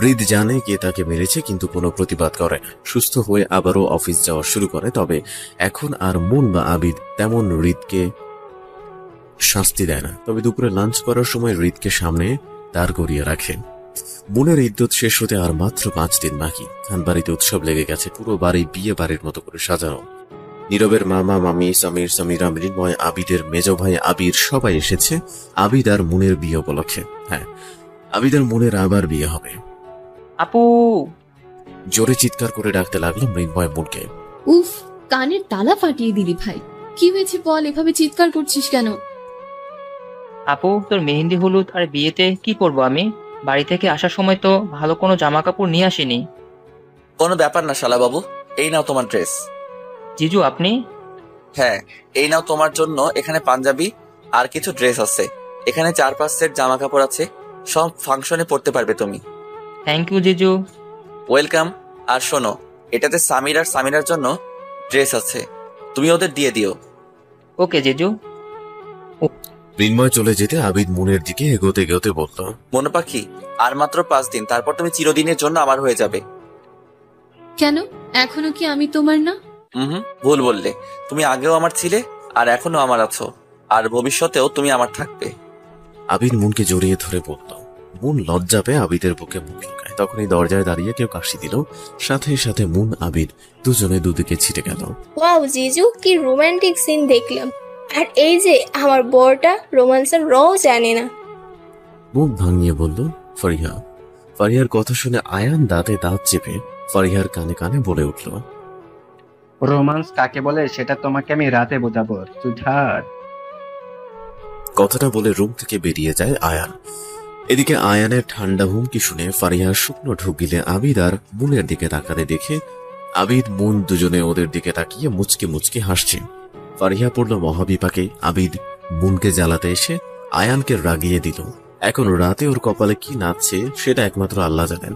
হৃদ জানে কে তাকে মেরেছে, কিন্তু কোনো প্রতিবাদ করে না। সুস্থ হয়ে আবারও অফিস যাওয়া শুরু করে। তবে এখন আর মুন বা আবিদ তেমন হৃদকে শাস্তি দেয় না। তবে দুপুরে লাঞ্চ করার সময় হৃদকে সামনে দাঁড় করিয়ে রাখে। মুনের ইদ্যত শেষ হতে আর মাত্র 5 দিন বাকি। খানবাড়িতে উৎসব লেগে গেছে, পুরো বাড়ি বিয়ে বাড়ির মতো করে সাজানো। নীরবের মামা মামি সামির সামিরা মৃন্ময় আবিদের মেজ ভাই আবির সবাই এসেছে আবিদ আর মুনের বিয়ে উপলক্ষে। হ্যাঁ, আবিদ আর মুনের আবার বিয়ে হবে। আপু! জোরে চিৎকার করে ডাকতে লাগলো মৃন্ময় মুনকে। উফ, কানের তালা ফাটিয়ে দিলি ভাই। কি হয়েছে বল, এভাবে চিৎকার করছিস কেন? আপু, তোর মেহেন্দি হলুদ আর বিয়েতে কি করব আমি? বাড়ি থেকে আসার সময় তো ভালো কোনো জামা কাপড় নিয়ে আসিনি। কোনো ব্যাপার না শালা বাবু, এই নাও তোমার ড্রেস। জিজু আপনি? হ্যাঁ, এই নাও তোমার জন্য। এখানে পাঞ্জাবি আর কিছু ড্রেস আছে। এখানে 4-5 সেট জামা কাপড় আছে, সব ফাংশনে পড়তে পারবে তুমি। থ্যাংক ইউ জিজু। ওয়েলকাম। আর শোনো, এটাতে সামির আর সামিরার জন্য ড্রেস আছে, তুমি ওদের দিয়ে দিও। ওকে জিজু। মৃন্ময় চলে যেতে আবিদ মুনের দিকে এগোতে এগোতে বলল, মনে পাখি, আর মাত্র 5 দিন, তারপর তুমি চিরদিনের জন্য আমার হয়ে যাবে। কেন, এখনো কি আমি তোমার না? ভুল বললে। তুমি আগেও আমার ছিলে, আর এখনো আমার আছো, আর ভবিষ্যতেও তুমি আমার থাকবে। আবিদ মুনকে জড়িয়ে ধরে বলল। মুন লজ্জা পেয়ে আবিদের বুকে মুখ লুকায়। তখনই দরজায় দাঁড়িয়ে কেউ কাশি দিল। সাথে সাথে মুন আবিদ দুজনে দুদিকে ছিটে গেল। ওয়াও জিজু, কি রোমান্টিক সিন দেখলাম। আর এই যে আমার বরটা রোমান্সের রও জানে না। মুখ ভাঙিয়ে বলল ফারিহা। ফারিহার কথা শুনে আয়ান দাঁতে দাঁত চেপে ফারিহার কানে কানে বলে উঠল, রোমান্স কাকে বলে সেটা তোমাকে আমি রাতে বোঝাবো সুইটহার্ট। কথাটা বলে রুম থেকে বেরিয়ে যায় আয়ান। এদিকে আয়ানের ঠান্ডা হুমকি শুনে ফারিহার শুকনো ঢুক গিলে আবিদ আর মুনের দিকে তাকাতে দেখে আবিদ মুন দুজনে ওদের দিকে তাকিয়ে মুচকে মুচকে হাসছে। ফারিহা পড়ল মহাবিপাকে। আবিদ মুনকে জ্বালাতে এসে আয়ানকে রাগিয়ে দিল। এখন রাতে ওর কপালে কি নাচছে সেটা একমাত্র আল্লাহ জানেন।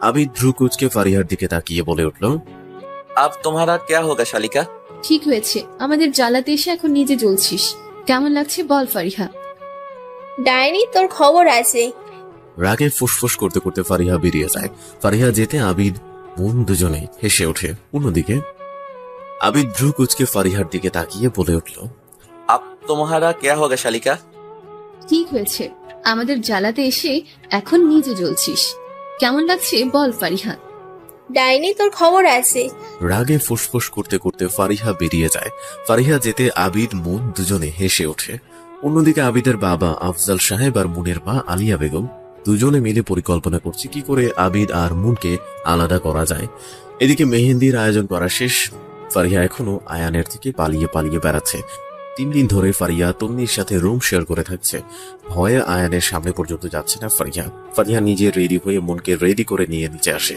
আবিদ ভ্রু কুচকে ফারিহার দিকে তাকিয়ে বলে উঠল, আব তোমারা ক্যা হোগা শালিকা? ঠিক হয়েছে, আমাদের জ্বালাতে এসে এখন নিজে জ্বলছিস। কেমন লাগছে বল ফারিহা? ডাইনি, তোর খবর আছে। রাগে ফুসফুস করতে করতে ফারিহা বেরিয়ে যায়। ফারিহা যেতে আবিদ মুন দুজনে হেসে ওঠে। অন্যদিকে আবিদ ভ্রু কুচকে ফারিহার দিকে তাকিয়ে বলে উঠল, আব তোমারা ক্যা হোগা শালিকা? ঠিক হয়েছে, আমাদের জ্বালাতে এসে এখন নিজে জ্বলছিস। কেমন লাগছে বল ফারিহা? ডাইনি, তোর খবর আছে। রাগে ফুসফুস করতে করতে ফারিহা বেরিয়ে যায়। ফারিহা যেতে আবিদ মুন দুজনে হেসে ওঠে। অন্যদিকে আবিদের বাবা আফজাল সাহেব আর মুনের মা আলিয়া বেগম দুজনে মিলে পরিকল্পনা করছে কি করে আবিদ আর মুনকে আলাদা করা যায়। এদিকে মেহেন্দির আয়োজন করা শেষ। ফারিহা এখনো আয়ানের থেকে পালিয়ে পালিয়ে বেড়াচ্ছে। 3 দিন ধরে ফারিহা তন্নির সাথে রুম শেয়ার করে থাকছে। ভয়ে আয়ানের সামনে পর্যন্ত যাচ্ছে না ফারিহা। ফারিহা নিজে রেডি হয়ে মুনকে রেডি করে নিয়ে নিচে আসে।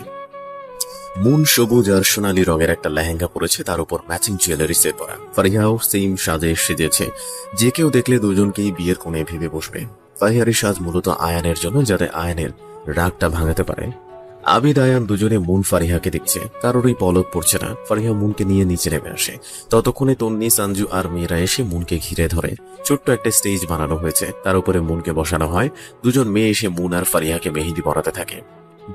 মুন সবুজ আর সোনালী রঙের একটা লেহেঙ্গা পরেছে, তার উপর ম্যাচিং জুয়েলারি সেট পরা। ফারিহাও সেম সাজে সেজেছে। যে কেউ দেখলে দুজনকেই বিয়ের কোণে ভেবে বসবে। ফারিহার সাজ মূলত আয়ানের জন্য, যাতে আয়ানের রাগটা ভাঙাতে পারে। আবিদ আয়ান দুজনে মুন ফারিহাকে দেখছে, কারোরই পলক পড়ছে না। ফারিহা মুনকে নিয়ে নিচে নেমে আসে। ততক্ষণে তন্নি, সঞ্জু আর মেয়েরা এসে মুনকে ঘিরে ধরে। ছোট্ট একটা স্টেজ বানানো হয়েছে, তার উপরে মুনকে বসানো হয়। দুজন মেয়ে এসে মুন আর ফারিহাকে মেহেন্দি পরাতে থাকে।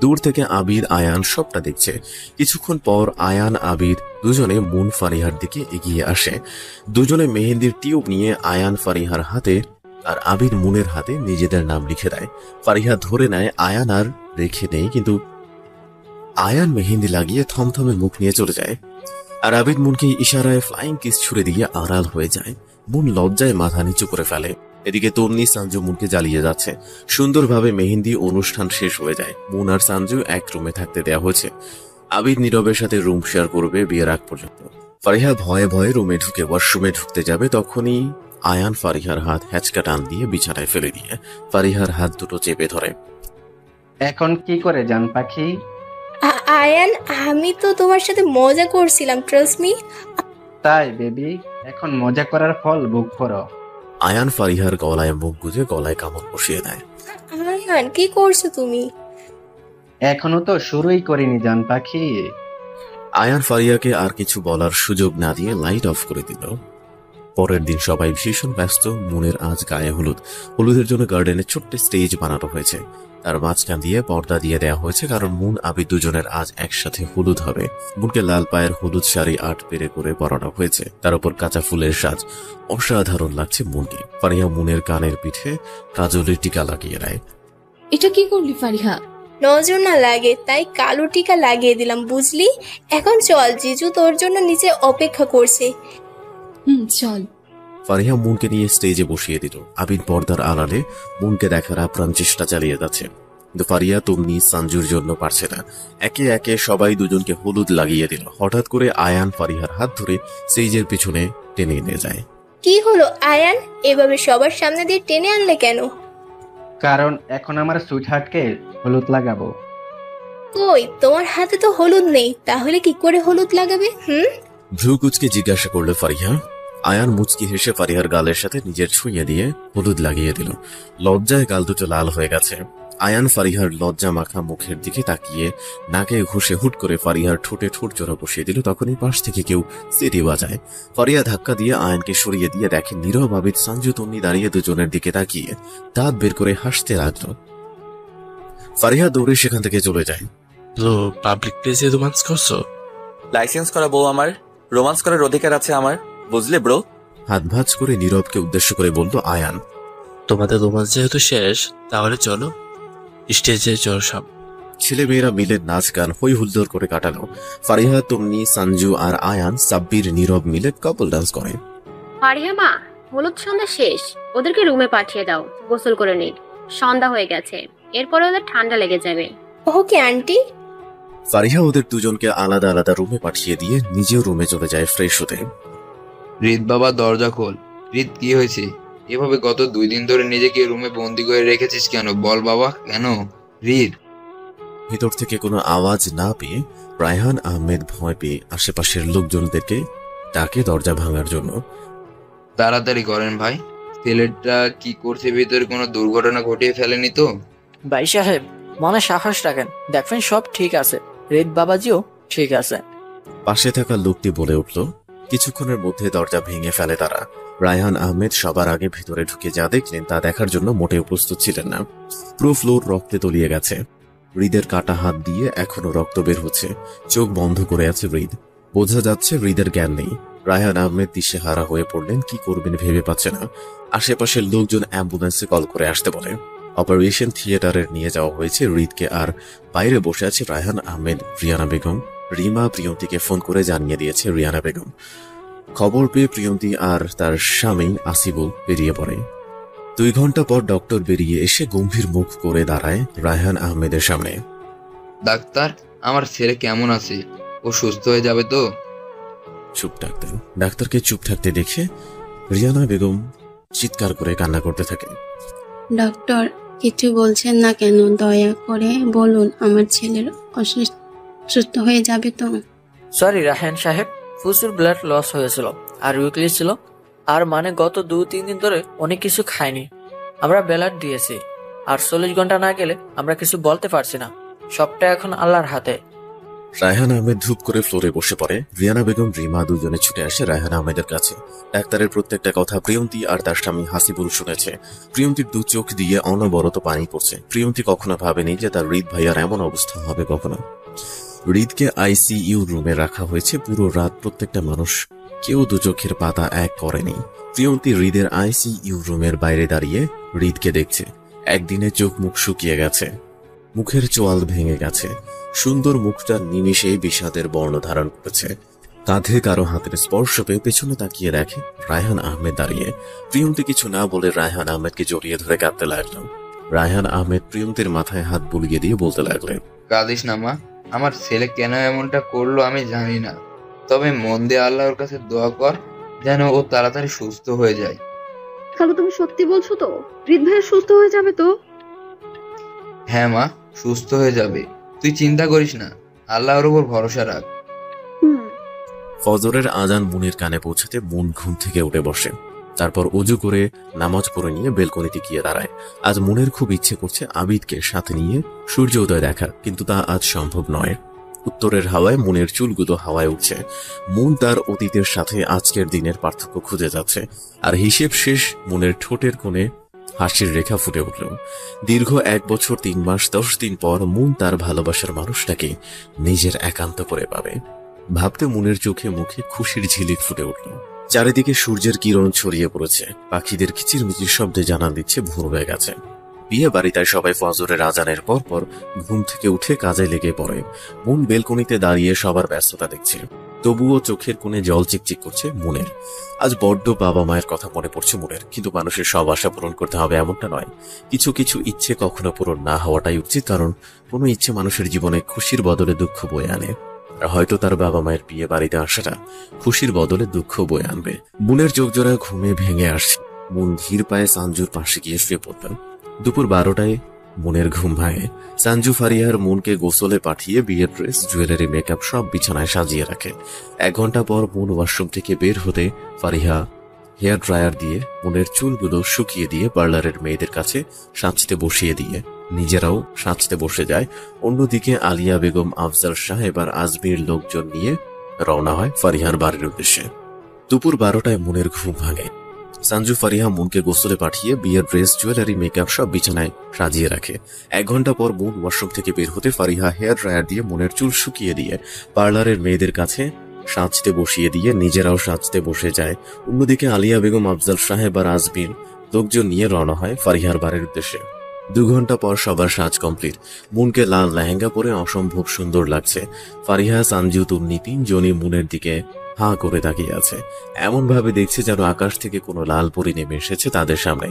দূর থেকে আবির আয়ান সবটা দেখছে। কিছুক্ষণ পর আয়ান আবির দুজনে মুন ফারিহার দিকে এগিয়ে আসে। দুজনে মেহেন্দির টিউব নিয়ে আয়ান ফারিহার হাতে আর আবির মুনের হাতে নিজেদের নাম লিখে দেয়। ফারিহা ধরে নেয়, আয়ান আর রেখে নেই, কিন্তু আয়ান মেহেন্দি লাগিয়ে থমথমে মুখ নিয়ে চলে যায়। আর আবির মুনকে ইশারায় ফ্লাইং কিস ছুড়ে দিয়ে আড়াল হয়ে যায়। মুন লজ্জায় মাথা নিচু করে ফেলে। এদিকে তন্নি সঞ্জু মুনকে জ্বালিয়ে যাচ্ছে। সুন্দরভাবে মেহেন্দি অনুষ্ঠান শেষ হয়ে যায়। মুন আর সঞ্জু এক রুমে থাকতে দেয়া হয়েছে। আবির নীরবের সাথে রুম শেয়ার করবে বিয়ের আগ পর্যন্ত। ফারিহা ভয়ে ভয়ে রুমে ঢুকে ওয়াশরুমে ঢুকতে যাবে, তখনই আয়ান ফারিহার হাত হ্যাচকা টান দিয়ে বিছানায় ফেলে দিয়ে ফারিহার হাত দুটো চেপে ধরে। এখন কি করে জান পাখি? আয়ান, আমি তো তোমার সাথে মজা করছিলাম, ট্রাস্ট মি। তাই বেবি, এখন মজা করার ফল ভোগ করো। আয়ান ফারিহার গলায় মুখ গুজে গলায় কামড় বসিয়ে দেয়। আয়ান, কি করছো তুমি? এখনো তো শুরুই করিনি জান পাখি। আয়ান ফারিয়াকে আর কিছু বলার সুযোগ না দিয়ে লাইট অফ করে দিল। পরের দিন সবাই ভীষণ ব্যস্ত। মুনের আজ গায়ে হলুদ। হলুদের জন্য গার্ডেনে ছোট্ট স্টেজ বানানো হয়েছে। তার মাঝখান দিয়ে পর্দা দিয়ে দেওয়া হয়েছে, কারণ মুন আবির দুজনের আজ একসাথে হলুদ হবে। মুনকে লাল পায়ের হলুদ শাড়ি আট পেরে করে পরানো হয়েছে, তার উপর কাঁচা ফুলের সাজ। অসাধারণ লাগছে মুনকে। ফারিয়া মুনের কানের পিঠে কাজলের টিকা লাগিয়ে দেয়। এটা কি করলি ফারিহা? নজর না লাগে তাই কালো টিকা লাগিয়ে দিলাম, বুঝলি? এখন চল, জিজু তোর জন্য নিচে অপেক্ষা করছে। চল। ফারিহা মুনকে নিয়ে স্টেজে বসিয়ে দিল। আবির পর্দার আড়ালে মুনকে দেখার আপ্রাণ চেষ্টা চালিয়ে যাচ্ছে, কিন্তু ফারিয়া তন্নি সঞ্জুর জন্য পারছে না। একে একে সবাই দুজনকে হলুদ লাগিয়ে দিল। হঠাৎ করে আয়ান ফারিহার হাত ধরে স্টেজের পিছনে টেনে নিয়ে যায়। কি হলো আয়ান, এভাবে সবার সামনে দিয়ে টেনে আনলে কেন? কারণ এখন আমার সুইটহার্টকে হলুদ লাগাবো। কই, তোমার হাতে তো হলুদ নেই, তাহলে কি করে হলুদ লাগাবে? ভ্রু কুচকে জিজ্ঞাসা করলো ফারিহা। আয়ান মুচকি হেসে ফারিহার গালের সাথে নিজের ছুঁয়ে দিয়ে হলুদ লাগিয়ে দিল। লজ্জায় গাল দুটো লাল হয়ে গেছে। আয়ান ফারিহার লজ্জা মাখা মুখের দিকে তাকিয়ে নাকে ঘুষে হুট করে ফারিহার ঠোঁটে ঠোঁট জোড়া বসিয়ে দিল। তখনই পাশ থেকে কেউ সিটি বাজায়। ফারিহা ধাক্কা দিয়ে আয়ানকে সরিয়ে দিয়ে দেখে নীরব আবির সঞ্জু তন্নি দাঁড়িয়ে দুজনের দিকে তাকিয়ে দাঁত বের করে হাসতে লাগলো। ফারিহা দৌড়ে সেখান থেকে চলে যায়। পাবলিক প্লেসে রোমান্স করছো? লাইসেন্স করা বউ আমার, রোমান্স করার অধিকার আছে আমার, বুঝলে ব্রো? হাত ভাঁজ করে নীরবকে উদ্দেশ্য করে বলল আয়ান। তোমাদের রোমান্স যেহেতু শেষ, তাহলে চলো স্টেজে চলো সব। ছেলে মেয়েরা মিলে নাচ গান হই হুল্লোড় করে কাটালো। ফারিহা তন্নি সঞ্জু আর আয়ান সাব্বির নীরব মিলে কাপল ডান্স করে। ফারিহা মা, হলুদ সন্ধ্যা শেষ, ওদেরকে রুমে পাঠিয়ে দাও, গোসল করে নিন। সন্ধ্যা হয়ে গেছে, এরপরে ওদের ঠান্ডা লেগে যাবে। Okay aunty. ফারিহা ওদের দুজনকে আলাদা আলাদা রুমে পাঠিয়ে দিয়ে নিজেও রুমে চলে যায় ফ্রেশ হতে। রিদ বাবা, দরজা খোল। রিদ, কি হয়েছে? এভাবে গত 2 দিন ধরে নিজেকে রুমে বন্দি করে রেখেছিস কেন? বল বাবা, কেন? রিদ। ভেতর থেকে কোনো আওয়াজ না পেয়ে রায়হান আহমেদ ভয় পেয়ে আশেপাশের লোকজনদেরকে ডাকে দরজা ভাঙার জন্য। তাড়াতাড়ি করেন ভাই, ছেলেটা কি করছে? ভিতরে কোনো দুর্ঘটনা ঘটিয়ে ফেলেনি তো? ভাই সাহেব, মনে সাহস রাখেন, দেখবেন সব ঠিক আছে। রিদ বাবাজিও ঠিক আছে। পাশে থাকা লোকটি বলে উঠল। কিছুক্ষণের মধ্যে দরজা ভেঙে ফেলে তারা। রায়হান আহমেদ সবার আগে ভেতরে ঢুকে যা দেখলেন তা দেখার জন্য মোটেও প্রস্তুত ছিলেন না। পুরো ফ্লোর রক্তে তলিয়ে গেছে। হৃদের কাটা হাত দিয়ে এখনো রক্ত বের হচ্ছে। চোখ বন্ধ করে আছে হৃদ। বোঝা যাচ্ছে হৃদের জ্ঞান নেই। রায়হান আহমেদ দিশেহারা হয়ে পড়লেন, কি করবেন ভেবে পাচ্ছে না। আশেপাশের লোকজন অ্যাম্বুলেন্সে কল করে আসতে বলে। অপারেশন থিয়েটারে নিয়ে যাওয়া হয়েছে হৃদকে। আর বাইরে বসে আছে রায়হান আহমেদ, রিয়ানা বেগম। রিমা প্রিয়ন্তীকে ফোন করে জানিয়ে দিয়েছে রিয়ানা বেগম। খবর পেয়ে প্রিয়ন্তী আর তার স্বামী আসিবুল বেরিয়ে পড়ে। 2 ঘন্টা পর ডক্টর বেরিয়ে এসে গম্ভীর মুখ করে দাঁড়ায় রায়হান আহমেদের সামনে। ডাক্তার, আমার ছেলে কেমন আছে? ও সুস্থ হয়ে যাবে তো? চুপ ডাক্তার। ডাক্তারকে চুপ থাকতে দেখে রিয়ানা বেগম চিৎকার করে কান্না করতে থাকে। ডক্টর, কিছু বলছেন না কেন? দয়া করে বলুন, আমার ছেলের সুস্থ হয়ে যাবে তো? সরি রাহান সাহেব, প্রচুর ব্লাড লস হয়েছিল আর উইকলি ছিল। আর মানে গত 2-3 দিন ধরে অনেক কিছু খায়নি। আমরা ব্লাড দিয়েছি, 48 ঘন্টা না গেলে আমরা কিছু বলতে পারছি না। সবটা এখন আল্লাহর হাতে। রায়হান আহমেদ ধূপ করে ফ্লোরে বসে পড়ে। রিয়ানা বেগম, রিমা দুজনে ছুটে আসে রায়হান আহমেদের কাছে। ডাক্তারের প্রত্যেকটা কথা প্রিয়ন্তী আর তার স্বামী হাসিবুল শুনেছে। প্রিয়ন্তীর দু চোখ দিয়ে অনবরত পানি পড়ছে। প্রিয়ন্তী কখনো ভাবেনি যে তার হৃদ ভাইয়ার এমন অবস্থা হবে কখনো। হৃদকে আইসিইউ রুমে রাখা হয়েছে। পুরো রাত প্রত্যেকটা মানুষ কেউ দু চোখের পাতা এক করেনি। প্রিয়ন্তী হৃদের আইসিইউ রুমের বাইরে দাঁড়িয়ে হৃদকে দেখছে। একদিনে চোখ মুখ শুকিয়ে গেছে, মুখের চোয়াল ভেঙে গেছে। সুন্দর মুখটা নিমিষেই বিষাদের বর্ণ ধারণ করেছে। কাঁধে কারো হাতের স্পর্শ পেয়ে পেছনে তাকিয়ে দেখে রায়হান আহমেদ দাঁড়িয়ে। প্রিয়ন্তী কিছু না বলে রায়হান আহমেদকে জড়িয়ে ধরে কাঁদতে লাগলো। রায়হান আহমেদ প্রিয়ন্তীর মাথায় হাত বুলিয়ে দিয়ে বলতে লাগলেন, কাঁদিস না মা, আমার ছেলে কেন এমনটা করলো আমি জানি না, তবে মন দিয়ে আল্লাহর কাছে দোয়া কর যেন ও তাড়াতাড়ি সুস্থ হয়ে যায়। খালু তুমি সত্যি বলছো তো? হৃদ ভাইয়া সুস্থ হয়ে যাবে তো? হ্যাঁ মা, সুস্থ হয়ে যাবে, তুই চিন্তা করিস না, আল্লাহর উপর ভরসা রাখ। ফজরের আজান মুনের কানে পৌঁছাতে মুন ঘুম থেকে উঠে বসে। তারপর অজু করে নামাজ পড়ে নিয়ে বেলকনিতে গিয়ে দাঁড়ায়। আজ মুনের খুব ইচ্ছে করছে আবিদকে সাথে নিয়ে সূর্য উদয় দেখার, কিন্তু তা আজ সম্ভব নয়। উত্তরের হাওয়ায় মুনের চুলগুলো হাওয়ায় উঠছে। মুন তার অতীতের সাথে আজকের দিনের পার্থক্য খুঁজে যাচ্ছে। আর হিসেব শেষ, মুনের ঠোঁটের কোণে হাসির রেখা ফুটে উঠল। দীর্ঘ 1 বছর 3 মাস 10 দিন পর মুন তার ভালোবাসার মানুষটাকে নিজের একান্ত করে পাবে। ভাবতে মুনের চোখে মুখে খুশির ঝিলিক ফুটে উঠল। চারিদিকে সূর্যের কিরণ ছড়িয়ে পড়েছে। পাখিদের কিচিরমিচির শব্দে জানান দিচ্ছে ভোর হয়ে গেছে। বিয়ে বাড়িতে সবাই ফজরের আজানের পর ঘুম থেকে উঠে কাজে লেগে পড়ে। মুন বেলকনিতে দাঁড়িয়ে সবার ব্যস্ততা দেখছে। তবুও চোখের কোণে জল চিকচিক করছে মুনের। আজ বড্ড বাবা মায়ের কথা মনে পড়ছে মুনের। কিন্তু মানুষের সব আশা পূরণ করতে হবে এমনটা নয়। কিছু কিছু ইচ্ছে কখনো পূরণ না হওয়াটাই উচিত, কারণ কোনো ইচ্ছে মানুষের জীবনে খুশির বদলে দুঃখ বয়ে আনে। আর হয়তো তার বাবা মায়ের বিয়ে বাড়িতে আসাটা খুশির বদলে দুঃখ বয়ে আনবে। মুনের চোখ জোড়া ঘুমে ভেঙে আসছে। মুন ধীর পায়ে সাঞ্জুর পাশে গিয়ে শুয়ে পড়লেন। দুপুর 12টায় মুনের ঘুম ভাঙে। সাঞ্জু ফারিহার মুনকে গোসলে পাঠিয়ে বিয়ের ড্রেস, জুয়েলারি, মেকআপ সব বিছানায় সাজিয়ে রাখে। 1 ঘন্টা পর মুন ওয়াশরুম থেকে বের হতে ফারিহা হেয়ার ড্রায়ার দিয়ে মুনের চুলগুলো শুকিয়ে দিয়ে পার্লারের মেয়েদের কাছে সাজতে বসিয়ে দিয়ে নিজেরাও সাজতে বসে যায়। অন্যদিকে আলিয়া বেগম, আফজাল সাহেব আর আজমির লোকজন নিয়ে রওনা হয় ফারিহার বাড়ির উদ্দেশ্যে। দুপুর 12টায় মুনের ঘুম ভাঙে। সাঞ্জু ফারিহা মুনকে গোসলে পাঠিয়ে বিয়ের ড্রেস, জুয়েলারি, মেকআপ সব বিছানায় সাজিয়ে রাখে। 1 ঘন্টা পর মুন ওয়াশরুম থেকে বের হতে ফারিহা হেয়ার ড্রায়ার দিয়ে মুনের চুল শুকিয়ে দিয়ে পার্লারের মেয়েদের কাছে সাজতে বসিয়ে দিয়ে নিজেরাও সাজতে বসে যায়। অন্যদিকে আলিয়া বেগম, আফজাল সাহেব আর আজমির লোকজন নিয়ে রওনা হয় ফারিহার বাড়ির উদ্দেশ্যে। 2 ঘন্টা পর সবার সাজ কমপ্লিট। মুনকে লাল লেহেঙ্গা পরে অসম্ভব সুন্দর লাগছে। ফারিহা, সাঞ্জু, তুন্নি 3 জনই মুনের দিকে হাঁ করে তাকিয়ে আছে। এমন ভাবে দেখছে যেন আকাশ থেকে কোনো লাল পরি নেমে এসেছে তাদের সামনে।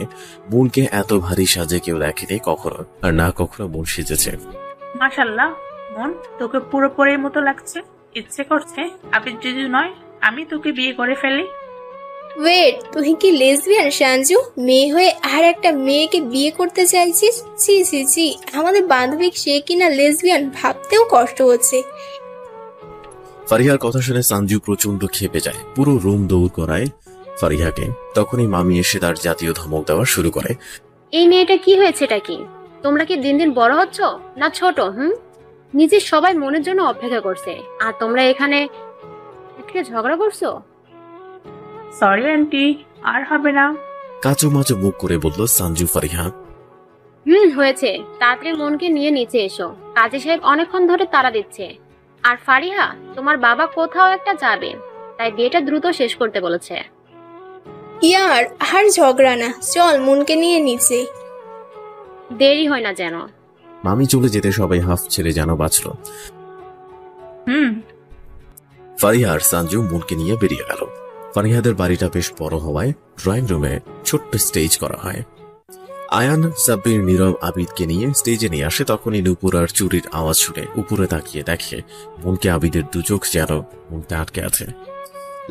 মুনকে এত ভারী সাজে কেউ দেখেনি কখনো, আর না কখনো মুন সেজেছে। মাশাআল্লাহ মন, তোকে পুরো পরের মতো লাগছে। ইচ্ছে করছে আবিদ যদি নয় আমি তোকে বিয়ে করে ফেলি। ওয়েট, তুই কি লেসবিয়ান সাঞ্জু? মেয়ে হয়ে আর একটা মেয়েকে বিয়ে করতে চাইছিস? ছি ছি ছি, আমাদের বান্ধবী সে কিনা লেসবিয়ান, ভাবতেও কষ্ট হচ্ছে। ফারিহার কথা শুনে সাঞ্জু প্রচন্ড ক্ষেপে যায়। পুরো রুম দৌড় করায় ফারিহাকে। তখনই মামি এসে তার জাতীয় ধমক দেওয়া শুরু করে। এই মেয়েটা কি হয়েছে? এটা কি? তোমরা কি দিন দিন বড় হচ্ছ না ছোট? নিজের সবাই মনের জন্য অপেক্ষা করছে, আর তোমরা এখানে ঝগড়া করছো। সরি আন্টি, আর হবে না। কাঁচো মাচো মুখ করে বলল সাঞ্জু ফারিহা। হয়েছে, তাড়াতাড়ি মনকে নিয়ে নিচে এসো। কাজী সাহেব অনেকক্ষণ ধরে তাড়া দিচ্ছে। আর ফারিহা, তোমার বাবা কোথাও একটা যাবে, তাই বিয়েটা দ্রুত শেষ করতে বলেছে। ইয়ার, আর ঝগড়া না, চল মনকে নিয়ে নিচে। দেরি হয় না যেন। মামি চলে যেতে সবাই হাফ ছেড়ে যেন বাঁচল। ফারিহা আর সাঞ্জু মুনকে নিয়ে বেরিয়ে গেল। ফারিহাদের বাড়িটা বেশ বড় হওয়ায় ড্রয়িং রুমে ছোট্ট স্টেজ করা হয়। আয়ান, সাব্বির, নীরব আবিদকে নিয়ে স্টেজে নিয়ে আসে। তখনই নুপুর আর চুরির আওয়াজ শুনে উপরে তাকিয়ে দেখে মুনকে আবিদের 2 চোখ যেন মুনতে আটকে আছে।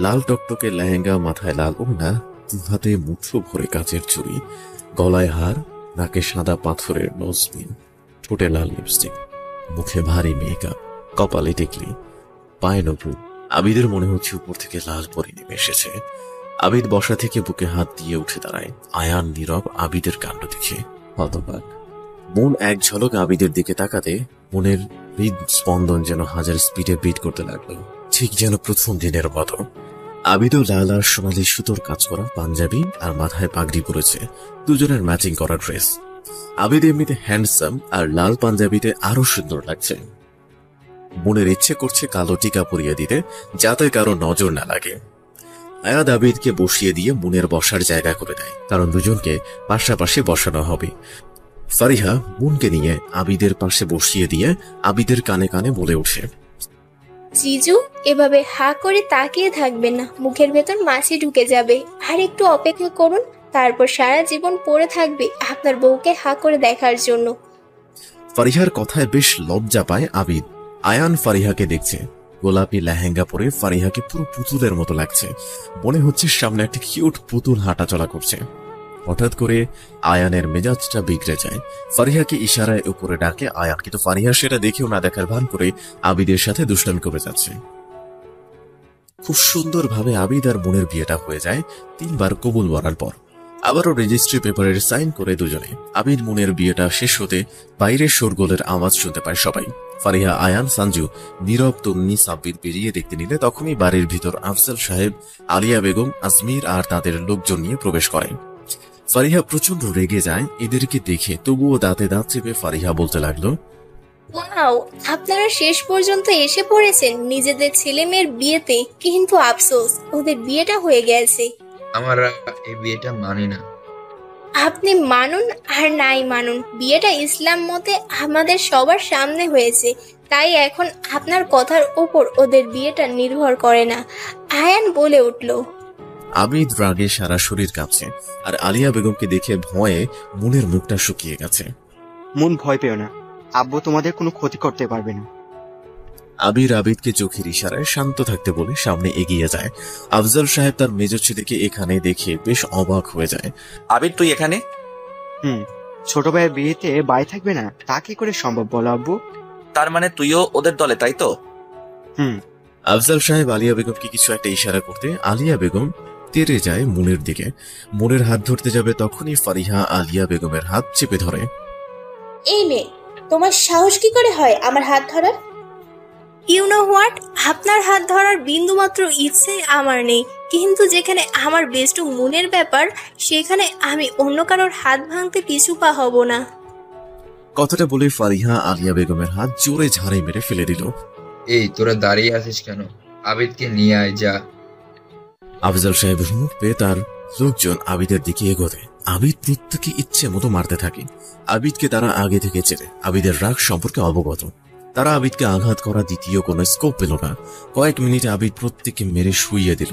লাল টকটকে লেহেঙ্গা, মাথায় লাল ওড়না, হাতে মুঠো ভরে কাচের চুড়ি, গলায় হার, নাকে সাদা পাথরের নোজপিন, ঠোঁটে লাল লিপস্টিক, মুখে ভারী মেকআপ, কপালে টিকলি, পায়ে নপুর। আবিদের মনে হচ্ছে উপর থেকে লাল পরি নেমে এসেছে। আবিদ বসা থেকে বুকে হাত দিয়ে উঠে দাঁড়ায়। আয়ান, নীরব আবিদের কাণ্ড দেখে হতবাক। মন এক ঝলক আবিদের দিকে তাকাতে মনের হৃদস্পন্দন যেন হাজার স্পিডে বিট করতে লাগলো, ঠিক যেন প্রথম দিনের মতো। আবিদও লাল আর সোনালি সুতোর কাজ করা পাঞ্জাবি আর মাথায় পাগড়ি পরেছে, দুজনের ম্যাচিং করা ড্রেস। আবিদ এমনিতে হ্যান্ডসাম আর লাল পাঞ্জাবিতে আরো সুন্দর লাগছে। বোনের ইচ্ছে করছে কালো টিকা পরিয়ে দিতে, যাতে কারো নজর না লাগে। আয়াদ আবিদকে বসিয়ে দিয়ে বোনের বসার জায়গা করে দেয়, কারণ দুজনকে পাশাপাশি বসানো হবে। ফারিহা বোনকে নিয়ে আবিদের পাশে বসিয়ে দিয়ে আবিদের কানে কানে বলে ওঠে, জিজু এভাবে হা করে তাকিয়ে থাকবেন না, মুখের ভেতর মাছি ঢুকে যাবে। আর একটু অপেক্ষা করুন, তারপর সারা জীবন পড়ে থাকবে আপনার বউকে হা করে দেখার জন্য। ফারিহার কথায় বেশ লজ্জা পায় আবিদ। আয়ান ফারিহাকে দেখছে, গোলাপি লেহেঙ্গা পরে ফারিহাকে পুরো পুতুলের মতো লাগছে, মনে হচ্ছে সামনে একটা কিউট পুতুল হাঁটাচলা করছে। হঠাৎ করে আয়ানের মেজাজটা বিগড়ে যায়, ফারিহাকে ইশারায় উপরে ডাকে আয়ান, কিন্তু ফারিহা সেটা দেখেও না দেখার ভান করে আবিদের সাথে দুষ্টামি করে যাচ্ছে। খুব সুন্দরভাবে আবিদ আর বোনের বিয়েটা হয়ে যায় 3 বার কবুল বলার পর। আবারও রেজিস্ট্রি পেপারের সাইন করে দুজনে। আবিদ বোনের বিয়েটা শেষ হতে বাইরে শোরগোলের আওয়াজ শুনতে পায় সবাই। ফারিহা, আয়ান, সঞ্জু, নীরব, তন্নি, সাব্বির বেরিয়ে দেখতে নিলে তখনই বাড়ির ভিতর আফজাল সাহেব, আলিয়া বেগম, আজমির আর তাদের লোকজন নিয়ে প্রবেশ করেন। ফারিহা প্রচন্ড রেগে যায় এদেরকে দেখে, তবুও দাঁতে দাঁত চেপে ফারিহা বলতে লাগলো, ওয়াও, আপনারা শেষ পর্যন্ত এসে পড়েছেন নিজেদের ছেলে মেয়ের বিয়েতে, কিন্তু আফসোস ওদের বিয়েটা হয়ে গেছে। আমরা এই বিয়েটা মানি না। আপনি মানুন আর নাই মানুন, বিয়েটা ইসলাম মতে আমাদের সবার সামনে হয়েছে, তাই এখন আপনার কথার উপর ওদের বিয়েটা নির্ভর করে না। আয়ান বলে উঠল। আবিদ রাগে সারা শরীর কাঁপছে, আর আলিয়া বেগমকে দেখে ভয়ে মনের মুখটা শুকিয়ে গেছে। মন ভয় পেও না, আব্বু তোমাদের কোনো ক্ষতি করতে পারবে না। আবির আবিদকে চোখের ইশারায় শান্ত থাকতে বলে সামনে এগিয়ে যায়। আফজাল সাহেব তার মেজ ছেলেকে এখানে দেখে বেশ অবাক হয়ে যায়। আবির, তুই এখানে? ছোট ভাইয়ের বিয়েতে বাই থাকবে না, তা কি করে সম্ভব বলো আব্বু? তার মানে তুইও ওদের দলে, তাই তো? আফজাল সাহেব আলিয়া বেগমকে কিছু একটা ইশারা করতে আলিয়া বেগম তেড়ে যায় মুনের দিকে। মুনের হাত ধরতে যাবে, তখনই ফারিহা আলিয়া বেগমের হাত চেপে ধরে। এই মেয়ে, তোমার সাহস কি করে হয় আমার হাত ধরার? ইউ নো হোয়াট, আপনার হাত ধরার বিন্দুমাত্র ইচ্ছে আমার নেই, কিন্তু যেখানে আমার বেস্ট মুনের ব্যাপার, সেখানে আমি অন্য কারোর হাত ভাঙতে পিছু পা হব না। কথাটা বলে ফারিহা আলিয়া বেগমের হাত জোরে ঝাড়ে মেরে ফেলে দিল। এই তোরা দাঁড়িয়ে আছিস কেন? আবিদকে নিয়ে আয়, যা। আফজাল সাহেব হুমুক পেয়ে তার লোকজন আবিদের দিকে এগোতে আবিদ প্রত্যেকে ইচ্ছে মতো মারতে থাকে। আবিদকে তারা আগে থেকে চেনে, আবিদের রাগ সম্পর্কে অবগত। তারা আবিদকে আঘাত করা দ্বিতীয় কোনো স্কোপ পেল না। কয়েক মিনিটে আবিদ প্রত্যেককে মেরে শুইয়ে দিল।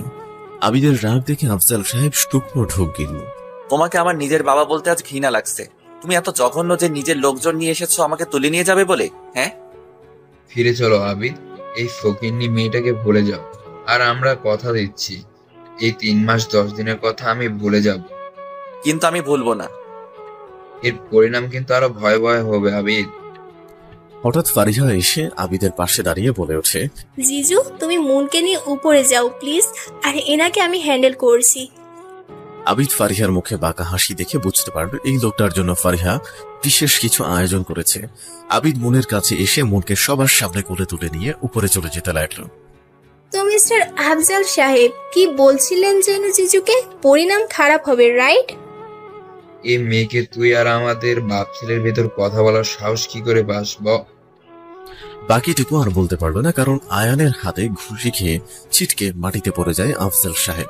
আবিদের রাগ দেখে আফজাল সাহেব শুকনো ঢোক গিলল। তোমাকে আমার নিজের বাবা বলতে আজ ঘৃণা লাগছে। তুমি এত জঘন্য যে নিজের লোকজন নিয়ে এসেছো আমাকে তুলে নিয়ে যাবে বলে। হ্যাঁ, ফিরে চলো আবিদ, এই ফকিন্নি মেয়েটাকে ভুলে যাও। আর আমরা কথা দিচ্ছি, এই 3 মাস 10 দিনের কথা আমি ভুলে যাব। কিন্তু আমি ভুলবো না। এর পরিণাম কিন্তু আরো ভয়াবহ হবে আবিদ। হঠাৎ ফারিহা এসে আবিদের পাশে দাঁড়িয়ে বলে ওঠে, জিজু তুমি মুনকে নিয়ে উপরে যাও প্লিজ, আর এনাকে আমি হ্যান্ডেল করছি। আবিদ ফারিহার মুখে বাঁকা হাসি দেখে বুঝতে পারবে এই লোকটার জন্য ফারিহা বিশেষ কিছু আয়োজন করেছে। আবিদ মুনের কাছে এসে মুনকে সবার সামনে কোলে তুলে নিয়ে উপরে চলে যেতে লাগলো। তো মিস্টার আফজাল সাহেব কি বলছিলেন যেন জিজুকে? পরিণাম খারাপ হবে, রাইট? এই মেয়েকে তুই আর আমাদের বাপ ছেলের ভেতর কথা বলার সাহস কি করে পাস? বাকিটুকু আর বলতে পারলো না, কারণ আয়ানের হাতে ঘুষি খেয়ে ছিটকে মাটিতে পড়ে যায় আফজাল সাহেব।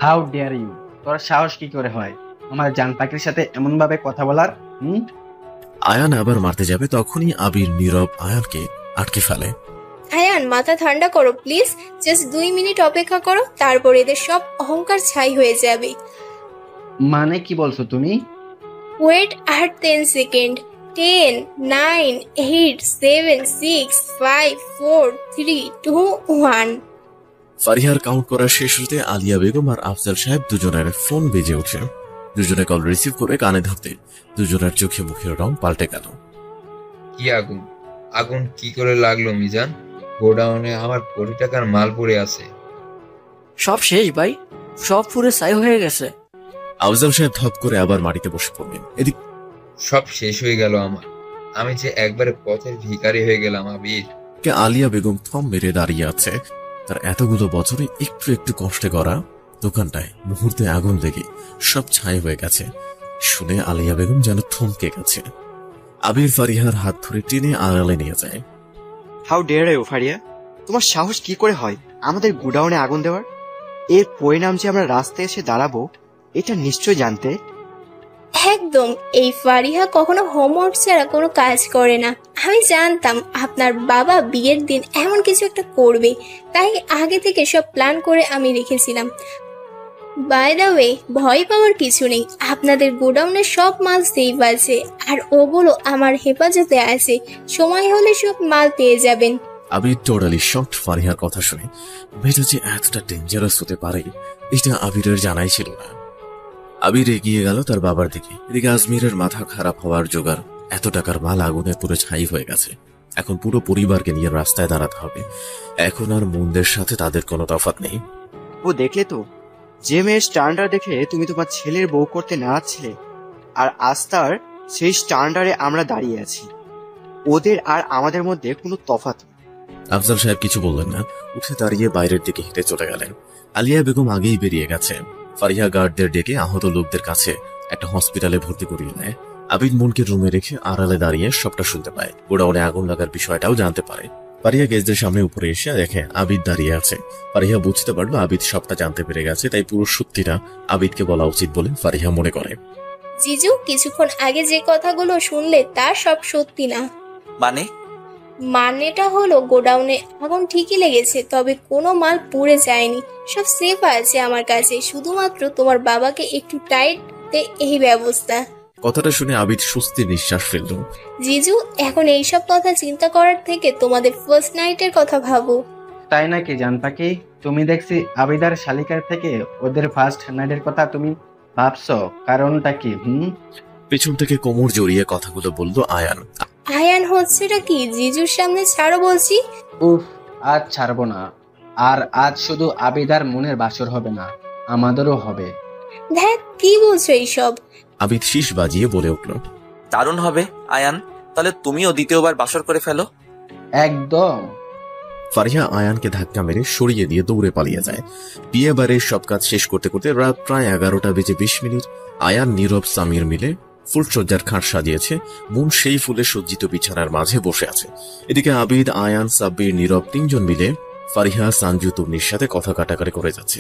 হাউ ডেয়ার ইউ, তোর সাহস কি করে হয় আমার জান পাখির সাথে এমন ভাবে কথা বলার? আয়ান আবার মারতে যাবে, তখনই আবির নীরব আয়ানকে আটকে ফেলে। আয়ান মাথা ঠান্ডা করো প্লিজ, জাস্ট 2 মিনিট অপেক্ষা করো, তারপর এদের সব অহংকার ছাই হয়ে যাবে। মানে কি বলছো তুমি? ওয়েট আর 10 সেকেন্ড। 10, 9, 8, 7, 6, 5, 4, 3, 2, 1। ফারিহার কাউন্ট করা শেষ হতে আলিয়া বেগম আর আফজাল সাহেব দুজনের ফোন বেজে ওঠে। দুজনে কল রিসিভ করে কানে ধরতে দুজনের চোখে মুখের রং পাল্টে গেল। কি আগুন? আগুন কি করে লাগলো মিজান? গোডাউনে আমার কোটি টাকার মাল পড়ে আছে। সব শেষ ভাই, সব পুরো ছাই হয়ে গেছে। আফজাল সাহেব ধপ করে আবার মাটিতে বসে পড়লেন। এদিক সব শেষ হয়ে গেল আমার। আমি যে একবারে পথের ভিখারি হয়ে গেলাম আবির। আলিয়া বেগম থম মেরে দাঁড়িয়ে আছে। তার এতগুলো বছরে একটু একটু কষ্টে করা দোকানটায় মুহূর্তে আগুন লেগে সব ছাই হয়ে গেছে। শুনে আলিয়া বেগম যেন থমকে গেছে। আবির ফারিহার হাত ধরে টেনে আড়ালে নিয়ে যায়। হাউ ডেয়ার ইউ ফারিয়া, তোমার সাহস কি করে হয় আমাদের গুডাউনে আগুন দেওয়ার? এর পরিণাম যে আমরা রাস্তায় এসে দাঁড়াবো এটা নিশ্চয় জানতে। একদম, এই ফারিহা কখনো হোমওয়ার্ক ছাড়া কোনো কাজ করে না। আমি জানতাম আপনার বাবা বিয়ের দিন এমন কিছু একটা করবে, তাই আগে থেকে সব প্ল্যান করে আমি রেখেছিলাম। বাই দ্য ওয়ে, ভয় পাওয়ার কিছু নেই। আপনাদের গোডাউনে সব মাল সেফ আছে, আর ওগুলো আমার হেফাজতে আছে। সময় হলে সব মাল পেয়ে যাবেন। আবির টোটালি শকড ফারিহার কথা শুনে। মেয়েটা যে এতটা ডেঞ্জারাস হতে পারে এটা আবিরের জানাই ছিল না। আবির এগিয়ে গেল তার বাবার দিকে। এদিকে আজমিরের মাথা খারাপ হওয়ার জোগাড়। এত টাকার মাল আগুনে পুরো ছাই হয়ে গেছে। এখন পুরো পরিবারকে নিয়ে রাস্তায় দাঁড়াতে হবে। এখন আর মুন্দের সাথে তাদের কোনো তফাৎ নেই। ও দেখলে তো, যে মেয়ের স্ট্যান্ডার্ড দেখে তুমি তোমার ছেলের বউ করতে নাড়াচ্ছিলে, আর আজ তার সেই স্ট্যান্ডার্ডে আমরা দাঁড়িয়ে আছি। ওদের আর আমাদের মধ্যে কোনো তফাৎ নেই। আফজাল সাহেব কিছু বললেন না, উঠে দাঁড়িয়ে বাইরের দিকে হেঁটে চলে গেলেন। আলিয়া বেগম আগেই বেরিয়ে গেছে। ফারিহা গার্ডদের ডেকে আহত লোকদের কাছে একটা হসপিটালে ভর্তি করিয়ে নেয়। আবির মনকে রুমে রেখে আড়ালে দাঁড়িয়ে সবটা শুনতে পায়। গোডাউনে আগুন লাগার বিষয়টাও জানতে পারে। ফারিহা গেস্টদের সামনে উপরে এসে দেখে আবিদ দাঁড়িয়ে আছে। ফারিহা বুঝতে পারলো আবিদ সবটা জানতে পেরে গেছে, তাই পুরো সত্যিটা আবিদকে বলা উচিত বলে ফারিহা মনে করে। জিজু, কিছুক্ষণ আগে যে কথাগুলো শুনলে তা সব সত্যি না। মানেটা হলো গোডাউনে আগুন ঠিকই লেগেছে, তবে কোনো মাল পুড়ে যায়নি। সব সেফ আছে আমার কাছে। শুধুমাত্র তোমার বাবাকে একটু টাইটে এই ব্যবস্থা। কথাটা শুনে আবিদ স্বস্তির নিঃশ্বাস ফেলল। জিজু, এখন এইসব কথা চিন্তা করার থেকে তোমাদের ফার্স্ট নাইটের কথা ভাবো। তাই নাকি জান পাখি? তুমি দেখছি আবিদার শালিকার থেকে ওদের ফার্স্ট নাইটের কথা তুমি ভাবছো, কারণটা কি? পেছন থেকে কোমর জড়িয়ে কথাগুলো বলল আয়ান। আয়ান হচ্ছেটা কি? জিজুর সামনে ছাড়ো বলছি। উফ, আজ ছাড়বো না। আর আজ শুধু আবিদার মনের বাসর হবে না, আমাদেরও হবে। দেখ, কি বলছো এইসব? আবিদ শীষ বাজিয়ে বলে উঠল, দারুণ হবে আয়ান। তাহলে তুমিও দ্বিতীয়বার বাসর করে ফেলো। একদম। ফারিহা আয়ানকে ধাক্কা মেরে সরিয়ে দিয়ে দৌড়ে পালিয়ে যায়। বিয়ে বাড়ির সব কাজ শেষ করতে করতে রাত প্রায় 11:20 আয়ান, নীরব, সামির মিলে ফুলসজ্জার খাট সাজিয়েছে। মন সেই ফুলে সজ্জিত বিছানার মাঝে বসে আছে। এদিকে আবিদ, আয়ান, সাব্বির, নীরব তিনজন মিলে ফারিহা, সানজু, তুমনির সাথে কথা কাটাকাটি করে যাচ্ছে।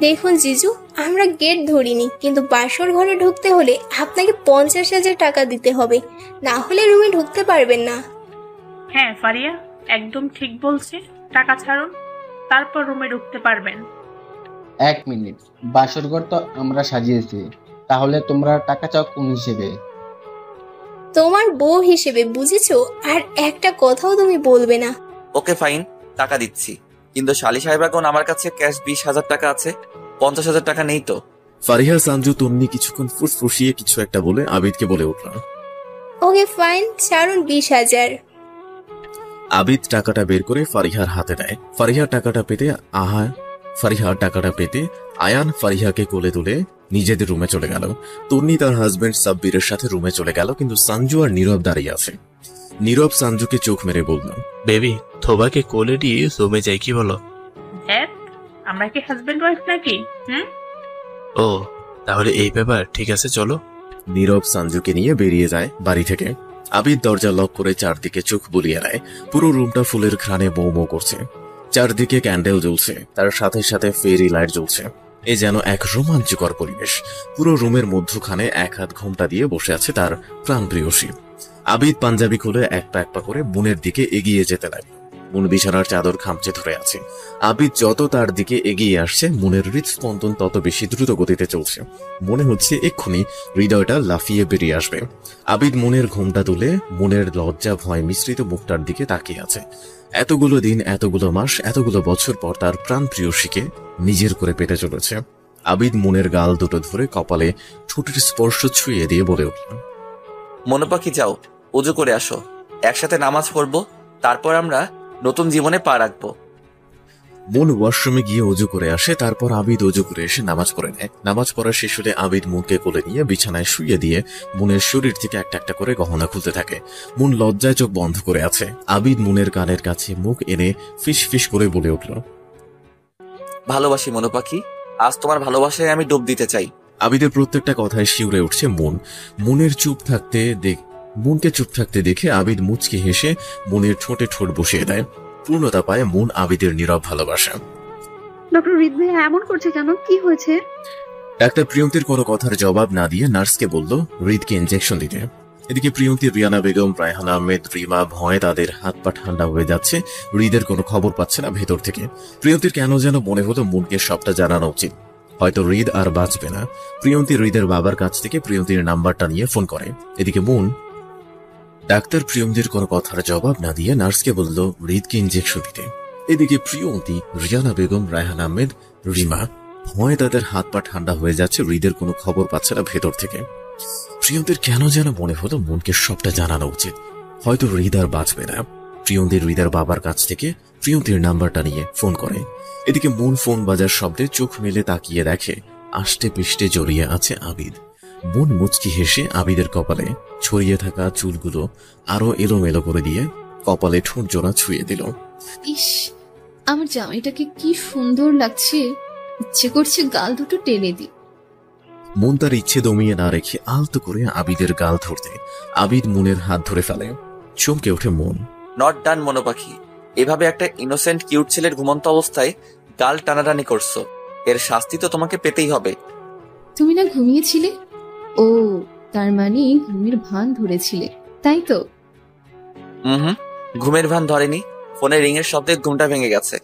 দেখুন জিজু, আমরা গেট ধরিনি, কিন্তু বাসর ঘরে ঢুকতে হলে আপনাকে 50,000 টাকা দিতে হবে, না হলে রুমে ঢুকতে পারবেন না। হ্যাঁ ফারিয়া, একদম ঠিক বলছে। টাকা ছাড়ুন, তারপর রুমে ঢুকতে পারবেন। 1 মিনিট, বাসর ঘর তো আমরা সাজিয়েছি, তাহলে তোমরা টাকা চাও কোন হিসেবে? তোমার বউ হিসেবে, বুঝেছো? আর একটা কথাও তুমি বলবে না। ওকে ফাইন, টাকা দিচ্ছি। কিন্তু শালি সাহেব, এখন আমার কাছে ক্যাশ 20,000 টাকা আছে, 50,000 টাকা নেই তো। ফারিহা, সানজু, তুমনি কিছুক্ষণ ফুসফুসিয়ে কিছু একটা বলে আবিদকে বলে উঠল, ওকে ফাইন, ছাড়ুন 20,000। আবিদ টাকাটা বের করে ফারিহার হাতে দেয়। ফারিহা টাকাটা পেতে আয়ান ফারিহাকে কোলে তুলে নিজেদের রুমে চলে গেল। তন্নি তার হাজবেন্ড সাব্বিরের সাথে রুমে চলে গেল, কিন্তু সানজু আর নীরব দাঁড়িয়ে আছে। নীরব সানজুকে চোখ মেরে বলল, বেবি, থোবাকে কোলে দিয়ে রুমে যাই, কি বলো? আমরা কি হাজবেন্ড ওয়াইফ নাকি? ও, তাহলে এই ব্যাপার। ঠিক আছে, চলো। নীরব সানজুকে নিয়ে বেরিয়ে যায় বাড়ি থেকে। আবিদ দরজা লক করে চারদিকে চোখ বুলিয়ে নেয়। পুরো রুমটা ফুলের ঘ্রাণে মৌ মৌ করছে। চারদিকে ক্যান্ডেল জ্বলছে, তার সাথে সাথে ফেরি লাইট জ্বলছে। এ যেন এক রোমাঞ্চকর পরিবেশ। পুরো রুমের মধ্যখানে এক হাত ঘোমটা দিয়ে বসে আছে তার প্রাণপ্রিয়সী। আবিদ পাঞ্জাবি খুলে এক পা করে বোনের দিকে এগিয়ে যেতে লাগলো। বোন বিছানার চাদর খামচে ধরে আছে। আবিদ যত তার দিকে এগিয়ে আসছে, মনের হৃদস্পন্দন তত বেশি দ্রুত গতিতে চলছে। মনে হচ্ছে এক্ষুনি হৃদয়টা লাফিয়ে বেরিয়ে আসবে। আবিদ মনের ঘোমটা তুলে মনের লজ্জা ভয় মিশ্রিত মুখটার দিকে তাকিয়ে আছে। এতগুলো দিন, এতগুলো মাস, এতগুলো বছর পর তার প্রাণপ্রিয়সীকে নিজের করে পেতে চলেছে। আবিদ মনের গাল দুটো ধরে কপালে ঠোঁটের স্পর্শ ছুঁয়ে দিয়ে বলে উঠল, মনে পাখি, যাও উজু করে আসো, একসাথে নামাজ পড়বো, তারপর আমরা নতুন জীবনে পা রাখবো। মুন ওয়াশরুমে গিয়ে অজু করে আসে, তারপর আবিদ অজু করে এসে নামাজ পড়ে নেয়। নামাজ পড়া শেষ হলে আবিদ মুনকে কোলে নিয়ে বিছানায় শুইয়ে দিয়ে মুনের শরীর থেকে একটা একটা করে গহনা খুলতে থাকে। মুন লজ্জায় চোখ বন্ধ করে আছে। আবিদ মুনের কানের কাছে মুখ এনে ফিস ফিস করে বলে উঠল, ভালোবাসি মনু পাখি, আজ তোমার ভালোবাসায় আমি ডুব দিতে চাই। আবিদের প্রত্যেকটা কথায় শিউরে উঠছে মুন। মুনকে চুপ থাকতে দেখে আবিদ মুচকি হেসে মুনের ঠোঁটে ঠোঁট বসিয়ে দেয়। পূর্ণতা পায় মুন আবিদের নীরব ভালোবাসা। ডক্টর হৃদ ভাইয়া এমন করছে কেন? কি হয়েছে? ডাক্তার প্রিয়ন্তীর কোনো কথার জবাব না দিয়ে নার্সকে বলল হৃদকে ইনজেকশন দিতে। এদিকে প্রিয়ন্তী, রিয়ানা বেগম, রায়হান আহমেদ, রিমা ভয়ে তাদের হাত পা ঠান্ডা হয়ে যাচ্ছে। হৃদের কোনো খবর পাচ্ছে না ভেতর থেকে। প্রিয়ন্তীর কেন যেন মনে হলো মুনকে সবটা জানানো উচিত, হয়তো হৃদ আর বাঁচবে না। প্রিয়ন্তী হৃদের বাবার কাছ থেকে প্রিয়ন্তীর নাম্বারটা নিয়ে ফোন করে। এদিকে মুন। ডাক্তার প্রিয়ন্তীর কোনো কথার জবাব না দিয়ে নার্সকে বলল হৃদকে ইনজেকশন দিতে। এদিকে প্রিয়ন্তী, রিয়ানা বেগম, রায়হান আহমেদ, রিমা ভয়ে তাদের হাত পা ঠান্ডা হয়ে যাচ্ছে। হৃদের কোনো খবর পাচ্ছে না ভেতর থেকে। প্রিয়ন্তীর কেন যেন মনে হলো মুনকে সবটা জানানো উচিত, হয়তো হৃদ আর বাঁচবে না। প্রিয়ন্তী হৃদের বাবার কাছ থেকে প্রিয়ন্তীর নাম্বারটা নিয়ে ফোন করে। এদিকে মুন ফোন বাজার শব্দে চোখ মেলে তাকিয়ে দেখে আষ্টে পৃষ্ঠে জড়িয়ে আছে আবিদ। মুন মুচকি হেসে আবিদের কপালে ছড়িয়ে থাকা চুলগুলো আরো এলোমেলো করে দিয়ে কপালে ঠোঁট জোড়া ছুঁয়ে দিল। ইস, আমার জামাইটাকে কি সুন্দর লাগছে, ইচ্ছে করছে গাল দুটো টেনে দি। মুন তার ইচ্ছে দমিয়ে না রেখে আলতো করে আবিদের গাল ধরতে আবিদ মুনের হাত ধরে ফেলে। চমকে ওঠে মুন। নট ডান মনু পাখি, এভাবে একটা ইনোসেন্ট কিউট ছেলের ঘুমন্ত অবস্থায় গাল টানাটানি করছো, এর শাস্তি তো তোমাকে পেতেই হবে। তুমি না ঘুমিয়েছিলে? ও, তার মানে ঘুমের ভান ধরেছিলে, তাই তো? ঘুমের ভান ধরেনি, ফোনের রিং এর শব্দে ঘুমটা ভেঙে গেছে।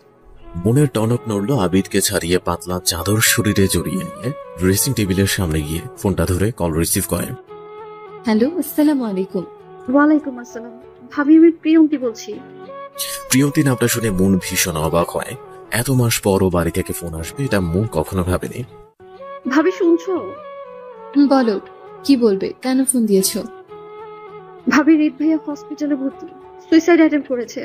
মুনের টনক নড়ল। আবিদকে ছাড়িয়ে পাতলা চাদর শরীরে জড়িয়ে নিয়ে ড্রেসিং টেবিলের সামনে গিয়ে ফোনটা ধরে কল রিসিভ করে। হ্যালো, আসসালামু আলাইকুম। ওয়ালাইকুম আসসালাম। ভাবি, আমি প্রিয়ন্তী বলছি। প্রিয়ন্তী নামটা শুনে মন ভীষণ অবাক হয়। এত মাস পরও বাড়ি থেকে ফোন আসবে এটা মন কখনো ভাবেনি। ভাবি শুনছো? বলো, কি বলবে? কেন ফোন দিয়েছো? ভাবি, হৃদ ভাইয়া হসপিটালে ভর্তি, সুইসাইড অ্যাটেম্প করেছে।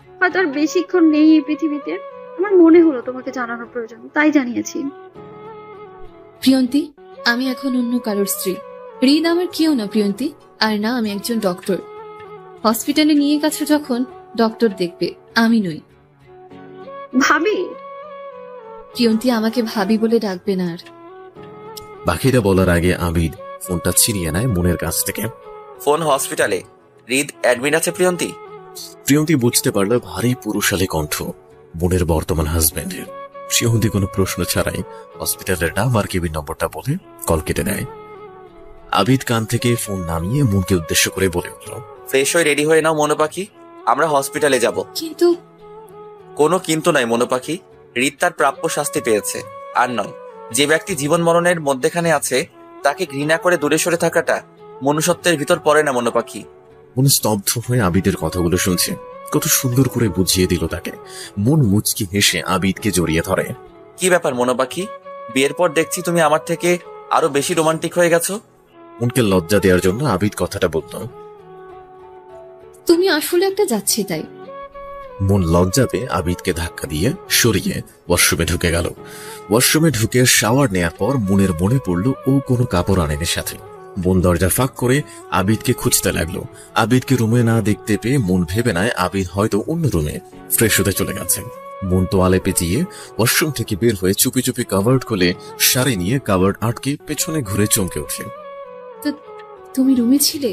হয়তো আর বেশিক্ষণ নেই এই পৃথিবীতে। আমার মনে হলো তোমাকে জানানোর প্রয়োজন, তাই জানিয়েছি। প্রিয়ন্তী, আমি এখন অন্য কারোর স্ত্রী। হৃদ আমার কেউ না প্রিয়ন্তী, আর না আমি একজন ডক্টর। হসপিটালে নিয়ে গেছে যখন, ডক্টর দেখবে, আমি নই। ভাবি। প্রিয়ন্তী, আমাকে ভাবি বলে ডাকবে না আর। বাকিটা বলার আগে আবিদ ফোনটা ছিনিয়ে নেয় মনের কাছ থেকে। ফোন হসপিটালে, হৃদ অ্যাডমিট আছে প্রিয়ন্তী। প্রিয়ন্তী বুঝতে পারল ভারী পুরুষালী কণ্ঠ বোনের বর্তমান হাজবেন্ডের। প্রিয়ন্তী কোনো প্রশ্ন ছাড়াই হসপিটালের নাম আর কেবিন নম্বরটা বলে কল কেটে নেয়। আবিদ কান থেকে ফোন নামিয়ে মনকে উদ্দেশ্য করে বলে উঠল, ফ্রেশ হয়ে রেডি হয়ে নাও মনু পাখি, আমরা হসপিটালে যাব। কিন্তু কোনো কিন্তু নাই মনু পাখি, হৃদ তার প্রাপ্য শাস্তি পেয়েছে। আর নয়, যে ব্যক্তি জীবন মরণের মধ্যেখানে আছে তাকে ঘৃণা করে দূরে সরে থাকাটা মনুষ্যত্বের ভিতর পড়ে না মনু পাখি। মন স্তব্ধ হয়ে আবিদের কথাগুলো শুনছে। কত সুন্দর করে বুঝিয়ে দিল তাকে। মন মুচকি হেসে আবিদকে জড়িয়ে ধরে। কি ব্যাপার মনু পাখি, বিয়ের পর দেখছি তুমি আমার থেকে আরো বেশি রোমান্টিক হয়ে গেছো। মনকে লজ্জা দেওয়ার জন্য আবিদ কথাটা বলল, তুমি আসলে একটা যাচ্ছে তাই। মন লজ্জা পেয়ে আবিদকে ধাক্কা দিয়ে সরিয়ে ওয়াশরুমে ঢুকে গেল। ওয়াশরুমে ঢুকে শাওয়ার নেয়ার পর মনের মনে পড়ল ও কোনো কাপড় আনেনি সাথে। মন দরজা ফাঁক করে আবিদকে খুঁজতে লাগলো। আবিদকে রুমে না দেখতে পেয়ে মন ভেবে নেয় আবিদ হয়তো অন্য রুমে ফ্রেশ হতে চলে গেছে। মন তোয়ালে পেঁচিয়ে ওয়াশরুম থেকে বের হয়ে চুপি চুপি কাভার্ড খুলে শাড়ি নিয়ে কাভার্ড আটকে পেছনে ঘুরে চমকে উঠে। তো তুমি রুমে ছিলে?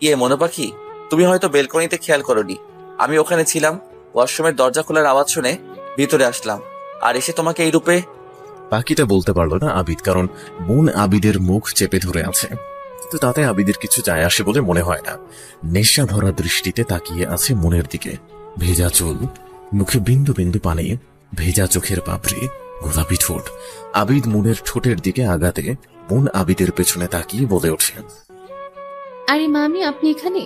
ইয়ে মনু পাখি, তুমি হয়তো বেলকনিতে খেয়াল করোনি, আমি ওখানে ছিলাম। ওয়াশরুমের দরজা খোলার আওয়াজ শুনে ভিতরে আসলাম, আর এসে তোমাকে এই রূপে। বাকিটা বলতে পারলো না আবিদ, কারণ মন আবিদের মুখ চেপে ধরে আছে। কিন্তু তাতে আবিদের কিছু যায় আসে বলে মনে হয় না। নেশা ভরা দৃষ্টিতে তাকিয়ে আছে মনের দিকে। ভেজা চুল, মুখে বিন্দু বিন্দু পানি, ভেজা চোখের পাপড়ি, গোলাপি ঠোঁট। আবিদ মনের ঠোঁটের দিকে আগাতে মন আবিদের পেছনে তাকিয়ে বলে ওঠে, আরে মামি, আপনি এখানে?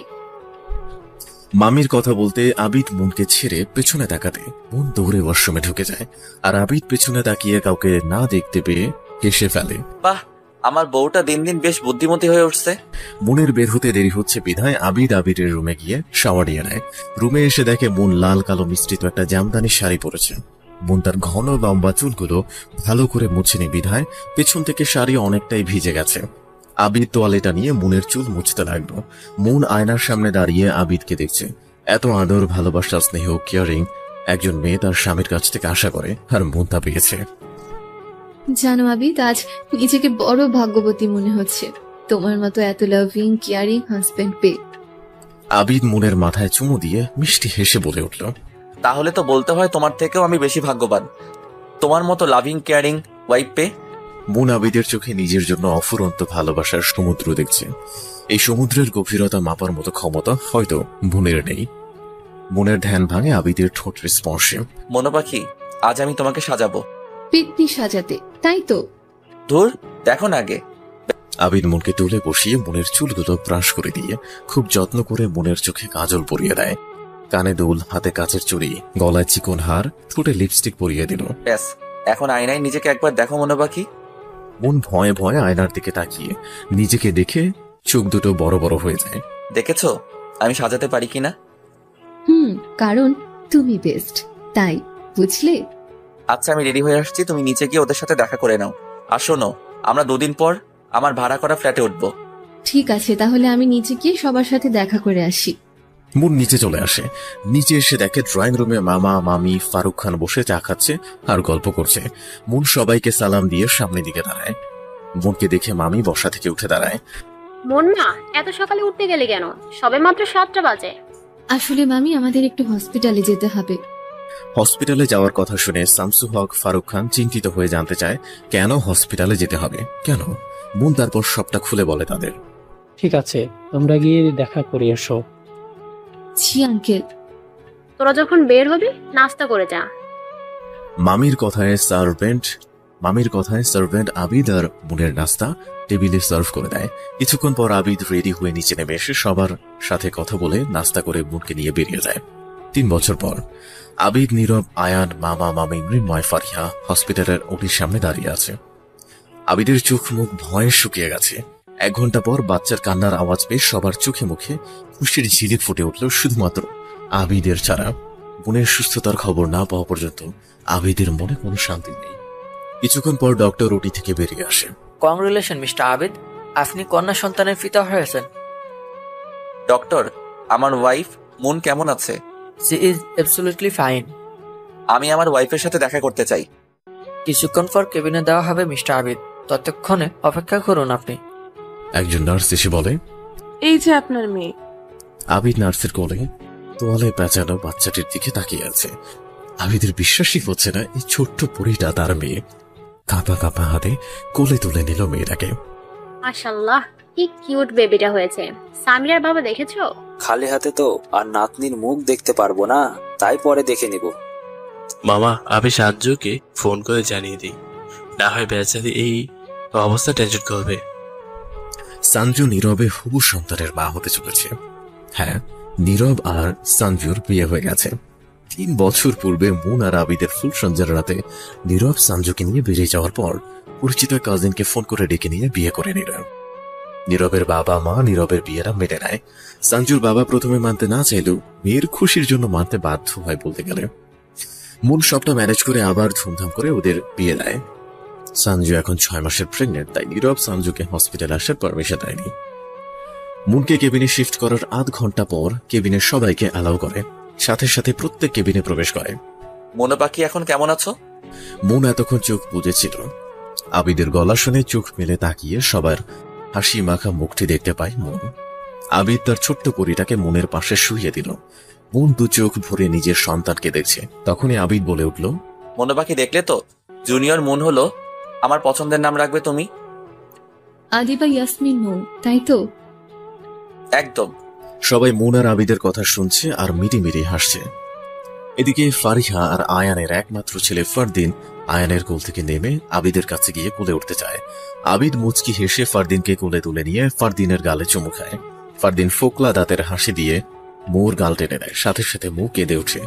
মামির কথা বলতে আবিদ মনকে ছেড়ে পেছনে তাকাতে মন দৌড়ে ওয়াশরুমে ঢুকে যায়। আর আবিদ পেছনে তাকিয়ে কাউকে না দেখতে পেয়ে হেসে ফেলে। বাহ, আমার বউটা দিন দিন বেশ বুদ্ধিমতী হয়ে উঠছে। মনের বের হতে দেরি হচ্ছে বিধায় আবিদ আবিরের রুমে গিয়ে শাওয়ার নিয়ে নেয়। রুমে এসে দেখে মন লাল কালো মিশ্রিত একটা জামদানি শাড়ি পরেছে। বোন তার ঘন লম্বা চুলগুলো ভালো করে মুছেনি বিধায় পেছন থেকে শাড়ি অনেকটাই ভিজে গেছে। আবিদ তোয়ালেটা নিয়ে মুনের চুল মুছতে লাগলো। মুন আয়নার সামনে দাঁড়িয়ে আবিদকে দেখছে। এত আদর, ভালোবাসা, স্নেহ, কেয়ারিং একজন মেয়ে তার স্বামীর কাছ থেকে আশা করে, আর মুন তা পেয়েছে। জানো আবিদ, আজ নিজেকে বড় ভাগ্যবতী মনে হচ্ছে তোমার মতো এত লাভিং কেয়ারিং হাজবেন্ড পেয়ে। আবিদ মুনের মাথায় চুমু দিয়ে মিষ্টি হেসে বলে উঠল, তাহলে তো বলতে হয় তোমার থেকেও আমি বেশি ভাগ্যবান, তোমার মতো লাভিং কেয়ারিং ওয়াইফ পেয়ে। মুন আবিদের চোখে নিজের জন্য অফুরন্ত ভালোবাসার সমুদ্র দেখছে। এই সমুদ্রের গভীরতা মাপার মতো ক্ষমতা হয়তো মুনের নেই। মুনের ধ্যান ভাঙে আবিদের ঠোঁটের স্পর্শে। মনোপাখি, আজ আমি তোমাকে সাজাবো। পিতনি সাজাতে, তাই তো? ধুর, দেখো না আগে। আবিদ মুনকে তুলে বসিয়ে মুনের চুলগুলো ব্রাশ করে দিয়ে খুব যত্ন করে মুনের চোখে কাজল পরিয়ে দেয়। কানে দুল, হাতে কাচের চুড়ি, গলায় চিকন হার, ঠোঁটে লিপস্টিক পরিয়ে দিল। ব্যাস, এখন আয়নায় নিজেকে একবার দেখো মনোপাখি। মুন ভয়ে ভয়ে আয়নার দিকে তাকিয়ে নিজেকে দেখে চোখ দুটো বড় বড় হয়ে যায়। দেখেছো আমি সাজাতে পারি কিনা? কারণ তুমি বেস্ট, তাই বুঝলে? আচ্ছা, আমি রেডি হয়ে আসছি, তুমি নিচে গিয়ে ওদের সাথে দেখা করে নাও। আর শোনো, আমরা 2 দিন পর আমার ভাড়া করা ফ্ল্যাটে উঠবো। ঠিক আছে, তাহলে আমি নিচে গিয়ে সবার সাথে দেখা করে আসি। মুন নিচে চলে আসে। নিচে এসে দেখে ড্রয়িং রুমে মামা, মামি, ফারুক খান বসে চা খাচ্ছে আর গল্প করছে। মুন সবাইকে সালাম দিয়ে সামনের দিকে দাঁড়ায়। মুনকে দেখে মামি বসা থেকে উঠে দাঁড়ায়। মুন্না, এত সকালে উঠতে গেলে কেন? সবে মাত্র 7টা বাজে। আসলে মামি, আমাদের একটু হসপিটালে যেতে হবে। হসপিটালে যাওয়ার কথা শুনে শামসু হক, ফারুক খান চিন্তিত হয়ে জানতে চায় কেন হসপিটালে যেতে হবে, কেন। মুন তারপর সবটা খুলে বলে তাদের। ঠিক আছে, তোমরা গিয়ে দেখা করে এসো। জি আঙ্কেল। তোরা যখন বের হবি নাস্তা করে যা। মামির কথায় সার্ভেন্ট আবিদ আর মুনের নাস্তা টেবিলে সার্ভ করে দেয়। কিছুক্ষণ পর আবিদ রেডি হয়ে নিচে নেমে এসে সবার সাথে কথা বলে নাস্তা করে মুনকে নিয়ে বেরিয়ে যায়। 3 বছর পর আবিদ, নীরব, আয়ান, মামা, মামি, মৃন্ময়, ফারিহা হসপিটালের ওটির সামনে দাঁড়িয়ে আছে। আবিদের চোখ মুখ ভয়ে শুকিয়ে গেছে। 1 ঘন্টা পর বাচ্চার কান্নার আওয়াজ পেয়ে সবার চোখে মুখে খুশির ঝিলিক ফুটে উঠল, শুধুমাত্র আবিদের ছাড়া। বোনের সুস্থতার খবর না পাওয়া পর্যন্ত আবিদের মনে কোনো শান্তি নেই। কিছুক্ষণ পর ডক্টর ওটি থেকে বেরিয়ে আসে। কংগ্রেচুলেশন মিস্টার আবিদ, আপনি কন্যা সন্তানের পিতা হয়েছেন। ডক্টর, আমার ওয়াইফ মুন কেমন আছে? She is absolutely fine. আমি আমার ওয়াইফের সাথে দেখা করতে চাই। কিছুক্ষণ পর কেবিনে দেওয়া হবে মিস্টার আবিদ, ততক্ষণে অপেক্ষা করুন আপনি। একজন নার্স এসে বলে, এই যে আপনার মেয়ে। আবিদ নার্সের কোলে তোয়ালে পেঁচানো বাচ্চাটির দিকে তাকিয়ে আছে। আবিদের বিশ্বাসই হচ্ছে না এই ছোট্ট পরীটা তার মেয়ে। কাঁপা কাঁপা হাতে কোলে তুলে নিল মেয়েটাকে। মাশাআল্লাহ, কি কিউট বেবিটা হয়েছে। সামিরার বাবা দেখেছো? খালি হাতে তো আর নাতনির মুখ দেখতে পারবো না, তাই পরে দেখে নিব। মামা, আমি সাহায্যকে ফোন করে জানিয়ে দিই, না হয় বেচারি এই অবস্থা টেনশন করবে। সঞ্জু নীরবে হবু সন্তানের মা হতে চলেছে। হ্যাঁ, নীরব আর সঞ্জুর বিয়ে হয়ে গেছে। 3 বছর পূর্বে মুন আর আবিদের ফুল সঞ্জার রাতে নীরব সঞ্জুকে নিয়ে বেরিয়ে যাওয়ার পর পরিচিত কাজিনকে ফোন করে ডেকে নিয়ে বিয়ে করে নিল। নীরবের বাবা মা নীরবের বিয়েটা মেনে নেয়। সঞ্জুর বাবা প্রথমে মানতে না চাইলেও মেয়ের খুশির জন্য মানতে বাধ্য হয় বলতে গেলে। মুন সবটা ম্যানেজ করে আবার ধুমধাম করে ওদের বিয়ে দেয়। সঞ্জু এখন 6 মাসের প্রেগনেন্ট, তাই নীরব সঞ্জুকে হসপিটালে আসার পারমিশন দেয়নি। মুনকে কেবিনে শিফট করার 8 ঘন্টা পর কেবিনের সবাইকে অ্যালাউ করে, সাথে সাথে প্রত্যেক কেবিনে প্রবেশ করে। মনোপাখি, এখন কেমন আছো? মুন এতক্ষণ চোখ বুজেছিল। আবিদের গলা শুনে চোখ মেলে তাকিয়ে সবার হাসি মাখা মুখটি দেখতে পায় মুন। আবিদ তার ছোট্ট পরীটাকে মুনের পাশে শুইয়ে দিল। মুন 2 চোখ ভরে নিজের সন্তানকে দেখছে। তখনই আবিদ বলে উঠল, মনোপাখি, দেখলে তো, জুনিয়র মুন হলো। আমার পছন্দের নাম রাখবে তুমি? আদিবা ইয়াসমিন মৌ, তাই তো? একদম। সবাই মুন আর আবিদের কথা শুনছে আর মিটিমিটি হাসছে। এদিকে ফারিহা আর আয়ানের একমাত্র ছেলে ফারদিন আয়ানের কোল থেকে নেমে আবিদের কাছে গিয়ে কোলে উঠতে চায়। আবিদ মুচকি হেসে ফারদিনকে কোলে তুলে নিয়ে ফারদিনের গালে চুমু খায়। ফারদিন ফোকলা দাঁতের হাসি দিয়ে মুর গাল টেনে দেয়, সাথে সাথে মুখ কেঁদে ওঠে।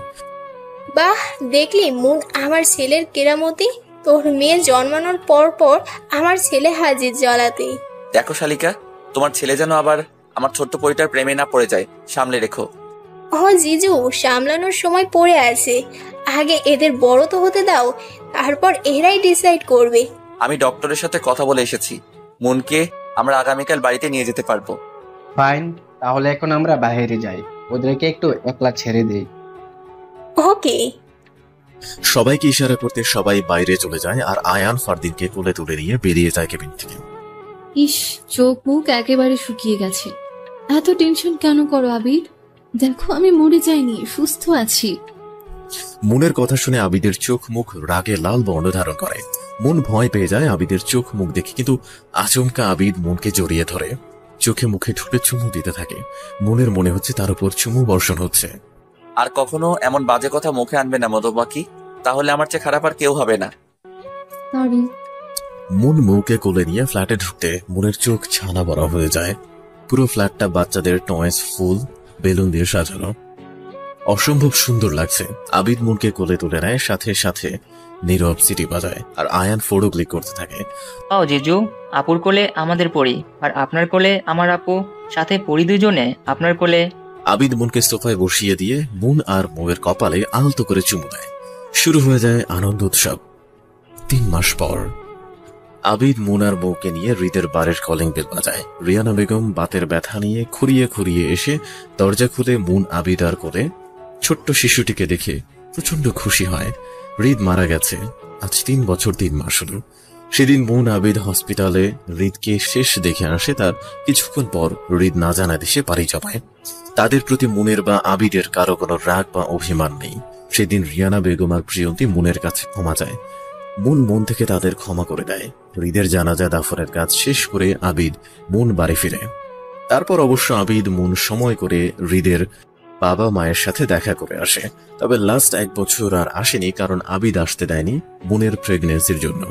বাহ, দেখলি মুন আমার ছেলের কেরামতি। তোর মেয়ে জন্মানোর পর পর আমার ছেলে হাজির জ্বালাতে। দেখো শালিকা, তোমার ছেলে যেন আবার আমার ছোট্ট পরিটার প্রেমে না পড়ে যায়, সামলে রেখো। জিজু, সামলানোর সময় পড়ে আছে। আগে এদের বড় তো হতে দাও, তারপর এরাই ডিসাইড করবে। আমি ডক্টরের সাথে কথা বলে এসেছি, মনকে আমরা আগামীকাল বাড়িতে নিয়ে যেতে পারবো। ফাইন, তাহলে এখন আমরা বাইরে যাই, ওদেরকে একটু একলা ছেড়ে দেই। ওকে। সবাইকে ইশারা করতে সবাই বাইরে চলে যায় আর আয়ান ফারদিনকে কোলে তুলে নিয়ে বেরিয়ে যায় কেবিন থেকে। ইস, চোখ মুখ একেবারে শুকিয়ে গেছে। এত টেনশন কেন করো আবিদ? দেখো আমি মরে যাইনি, সুস্থ আছি। মনের কথা শুনে আবিদের চোখ মুখ রাগে লাল বর্ণ ধারণ করে। মন ভয় পেয়ে যায় আবিদের চোখ মুখ দেখে, কিন্তু আচমকা আবিদ মনকে জড়িয়ে ধরে, চোখে মুখে ঠুটে চুমু দিতে থাকে। মনের মনে হচ্ছে তার উপর চুমু বর্ষণ হচ্ছে। আর কখনো এমন বাজে কথা মুখে আনবে না মধুমাখি, তাহলে আমার চেয়ে খারাপ আর কেউ হবে না। মন মৌকে কোলে নিয়ে ফ্ল্যাটে ঢুকতে মনের চোখ ছানা বড় হয়ে যায়। পুরো ফ্ল্যাটটা বাচ্চাদের টয়েস, ফুল, বেলুন দিয়ে সাজানো, অসম্ভব সুন্দর লাগছে। আবিদ মনকে কোলে তুলে নেয়, সাথে সাথে নীরব সিটি বাজায় আর আয়ান ফটো ক্লিক করতে থাকে। ও জিজু, আপুর কোলে আমাদের পরি, আর আপনার কোলে আমার আপু, সাথে পরি দুজনে আপনার কোলে। আবিদ মনকে সোফায় বসিয়ে দিয়ে মন আর মৌয়ের কপালে আলতো করে চুমু দেয়। শুরু হয়ে যায় আনন্দ উৎসব। 3 মাস পর আবিদ মন আর মৌকে নিয়ে হৃদের বাড়ির কলিং বেল বাজায়। রিয়ানা বেগম বাতের ব্যথা নিয়ে খুঁড়িয়ে খুঁড়িয়ে এসে দরজা খুলে মন আবিদ আর কোলে ছোট্ট শিশুটিকে দেখে প্রচন্ড খুশি হয়। হৃদ মারা গেছে আজ 3 বছর 3 মাস হলো। সেদিন মন আবিদ হসপিটালে হৃদকে শেষ দেখে আসে। তার কিছুক্ষণ পর হৃদ না জানা দেশে পাড়ি জমায়। তাদের প্রতি মনের বা আবিদের কারো কোনো রাগ বা অভিমান নেই। সেদিন রিয়ানা বেগম আর প্রিয়ন্তী মনের কাছে ক্ষমা চায়। মন থেকে তাদের ক্ষমা করে দেয়। হৃদের জানাজা দাফনের কাজ শেষ করে আবিদ মন বাড়ি ফিরে। তারপর অবশ্য আবিদ মন সময় করে হৃদের বাবা মায়ের সাথে দেখা করে আসে। তবে লাস্ট 1 বছর আর আসেনি, কারণ আবিদ আসতে দেয়নি মনের প্রেগনেন্সির জন্য।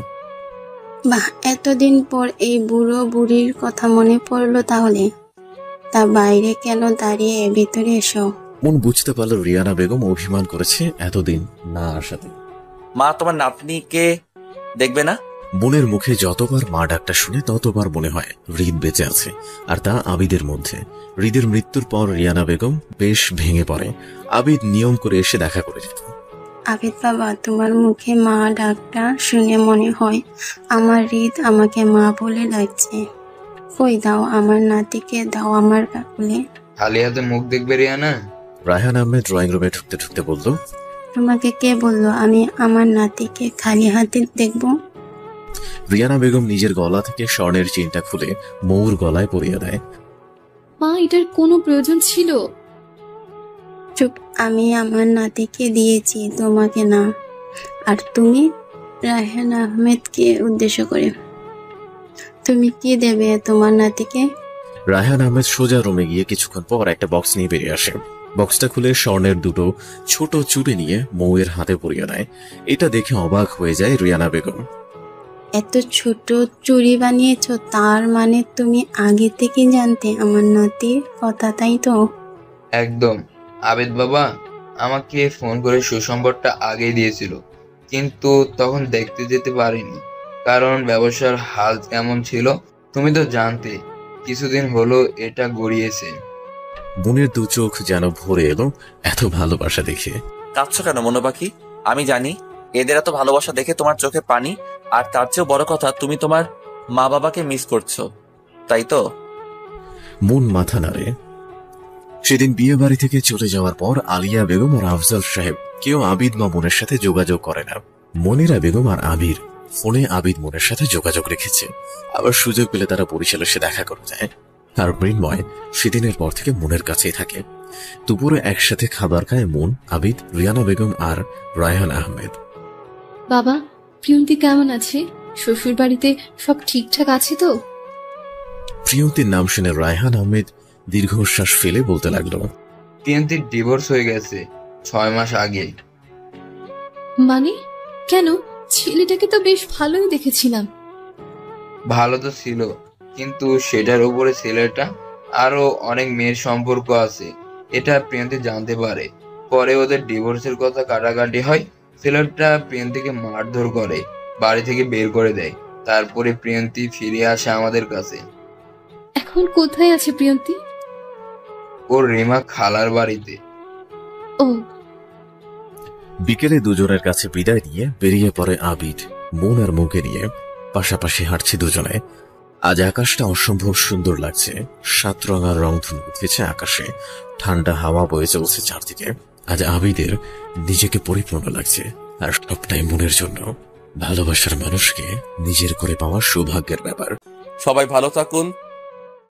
বাহ, এতদিন পর এই বুড়ো বুড়ির কথা মনে পড়লো তাহলে। তা বাইরে কেন দাঁড়িয়ে, ভিতরে এসো। মন বুঝতে পারল রিয়ানা বেগম অভিমান করেছে এতদিন না আসাতে। মা, তোমার নাতনিকে দেখবে না? মনের মুখে যতবার মা ডাকটা শুনে ততবার মনে হয় হৃদ বেঁচে আছে, আর তা আবিদের মধ্যে। হৃদের মৃত্যুর পর রিয়ানা বেগম বেশ ভেঙে পড়ে। আবিদ নিয়ম করে এসে দেখা করে যেত। আবিদ বাবা, তোমার মুখে মা ডাকটা শুনে মনে হয় আমার হৃদ আমাকে মা বলে ডাকছে। কই দাও আমার নাতিকে, দাও আমার কাকুলে। খালি হাতে মুখ দেখবে রিয়ানা? রায়হান আহমেদ ড্রয়িং রুমে ঢুকতে ঢুকতে বলল, তোমাকে কে বললো আমি আমার নাতিকে খালি হাতে দেখবো? রিয়ানা বেগম নিজের গলা থেকে স্বর্ণের চেইনটা খুলে মৌর গলায় পরিয়ে দেয়। মা, এটার কোনো প্রয়োজন ছিল? চুপ, আমি আমার নাতিকে দিয়েছি, তোমাকে না। আর তুমি? রায়হান আহমেদকে উদ্দেশ্য করে, তুমি কি দেবে তোমার নাতিকে? রায়হান আহমেদ সোজা রুমে গিয়ে কিছুক্ষণ পর একটা বক্স নিয়ে বেরিয়ে আসে। বক্সটা খুলে স্বর্ণের 2টো ছোট চুড়ি নিয়ে মৌয়ের হাতে পরিয়ে দেয়। এটা দেখে অবাক হয়ে যায় রিয়ানা বেগম। এত ছোট চুড়ি বানিয়েছো, তার মানে তুমি আগে থেকে জানতে আমার নাতির কথা, তাই তো? একদম। আবিদ বাবা আমাকে ফোন করে সুসংবাদটা আগেই দিয়েছিল, কিন্তু তখন দেখতে যেতে পারিনি, কারণ ব্যবসার হাল কেমন ছিল তুমি তো জানতে। কিছুদিন হলো এটা গড়িয়েছে। মনের 2 চোখ যেন ভরে এলো এত ভালোবাসা দেখে। কাঁদছো কেন মনোবাকি? আমি জানি এদের এত ভালোবাসা দেখে তোমার চোখে পানি, আর তার চেয়েও বড় কথা তুমি তোমার মা বাবাকে মিস করছো, তাই তো? মন মাথা নাড়ে। সেদিন বিয়ে বাড়ি থেকে চলে যাওয়ার পর আলিয়া বেগম আর আফজাল সাহেব কেউ আবিদ বা মনের সাথে যোগাযোগ করে না। মনিরা বেগম আর আবির ফোনে আবিদ মনের সাথে যোগাযোগ রেখেছে। আবার সুযোগ পেলে তারা বরিশালে এসে দেখা করে যায়। আর মৃন্ময় সেদিনের পর থেকে মনের কাছেই থাকে। দুপুরে একসাথে খাবার খায় মন, আবিদ, রিয়ানা বেগম আর রায়হান আহমেদ। বাবা, প্রিয়ন্তী কেমন আছে? শ্বশুর বাড়িতে সব ঠিকঠাক আছে তো? প্রিয়ন্তীর নাম শুনে রায়হান আহমেদ দীর্ঘশ্বাস ফেলে বলতে লাগলো, প্রিয়ন্তীর ডিভোর্স হয়ে গেছে 6 মাস আগে। মানে কেন? ছেলেটাকে তো বেশ ভালোই দেখেছিলাম। ভালো তো ছিল, কিন্তু সেটার উপরে ছেলেটা আরো অনেক মেয়ের সম্পর্ক আছে, এটা প্রিয়ন্তী জানতে পারে। পরে ওদের ডিভোর্সের কথা কাটাকাটি হয়। ছেলেটা প্রিয়ন্তীকে মারধর করে, বাড়ি থেকে বের করে দেয়। তারপরে প্রিয়ন্তী ফিরে আসে আমাদের কাছে। এখন কোথায় আছে প্রিয়ন্তী? ওর রিমা খালার বাড়িতে। ও বিকেলে দুজনের কাছে বিদায় নিয়ে বেরিয়ে পড়ে আবিদ। মন আর মুখে নিয়ে পাশাপাশি হাঁটছে দুজনে। আজ আকাশটা অসম্ভব সুন্দর লাগছে। 7 রঙার রংধনু উঠেছে আকাশে, ঠান্ডা হাওয়া বয়ে চলছে চারদিকে। আজ আবিদের নিজেকে পরিপূর্ণ লাগছে, আর সবটাই মনের জন্য। ভালোবাসার মানুষকে নিজের করে পাওয়া সৌভাগ্যের ব্যাপার। সবাই ভালো থাকুন,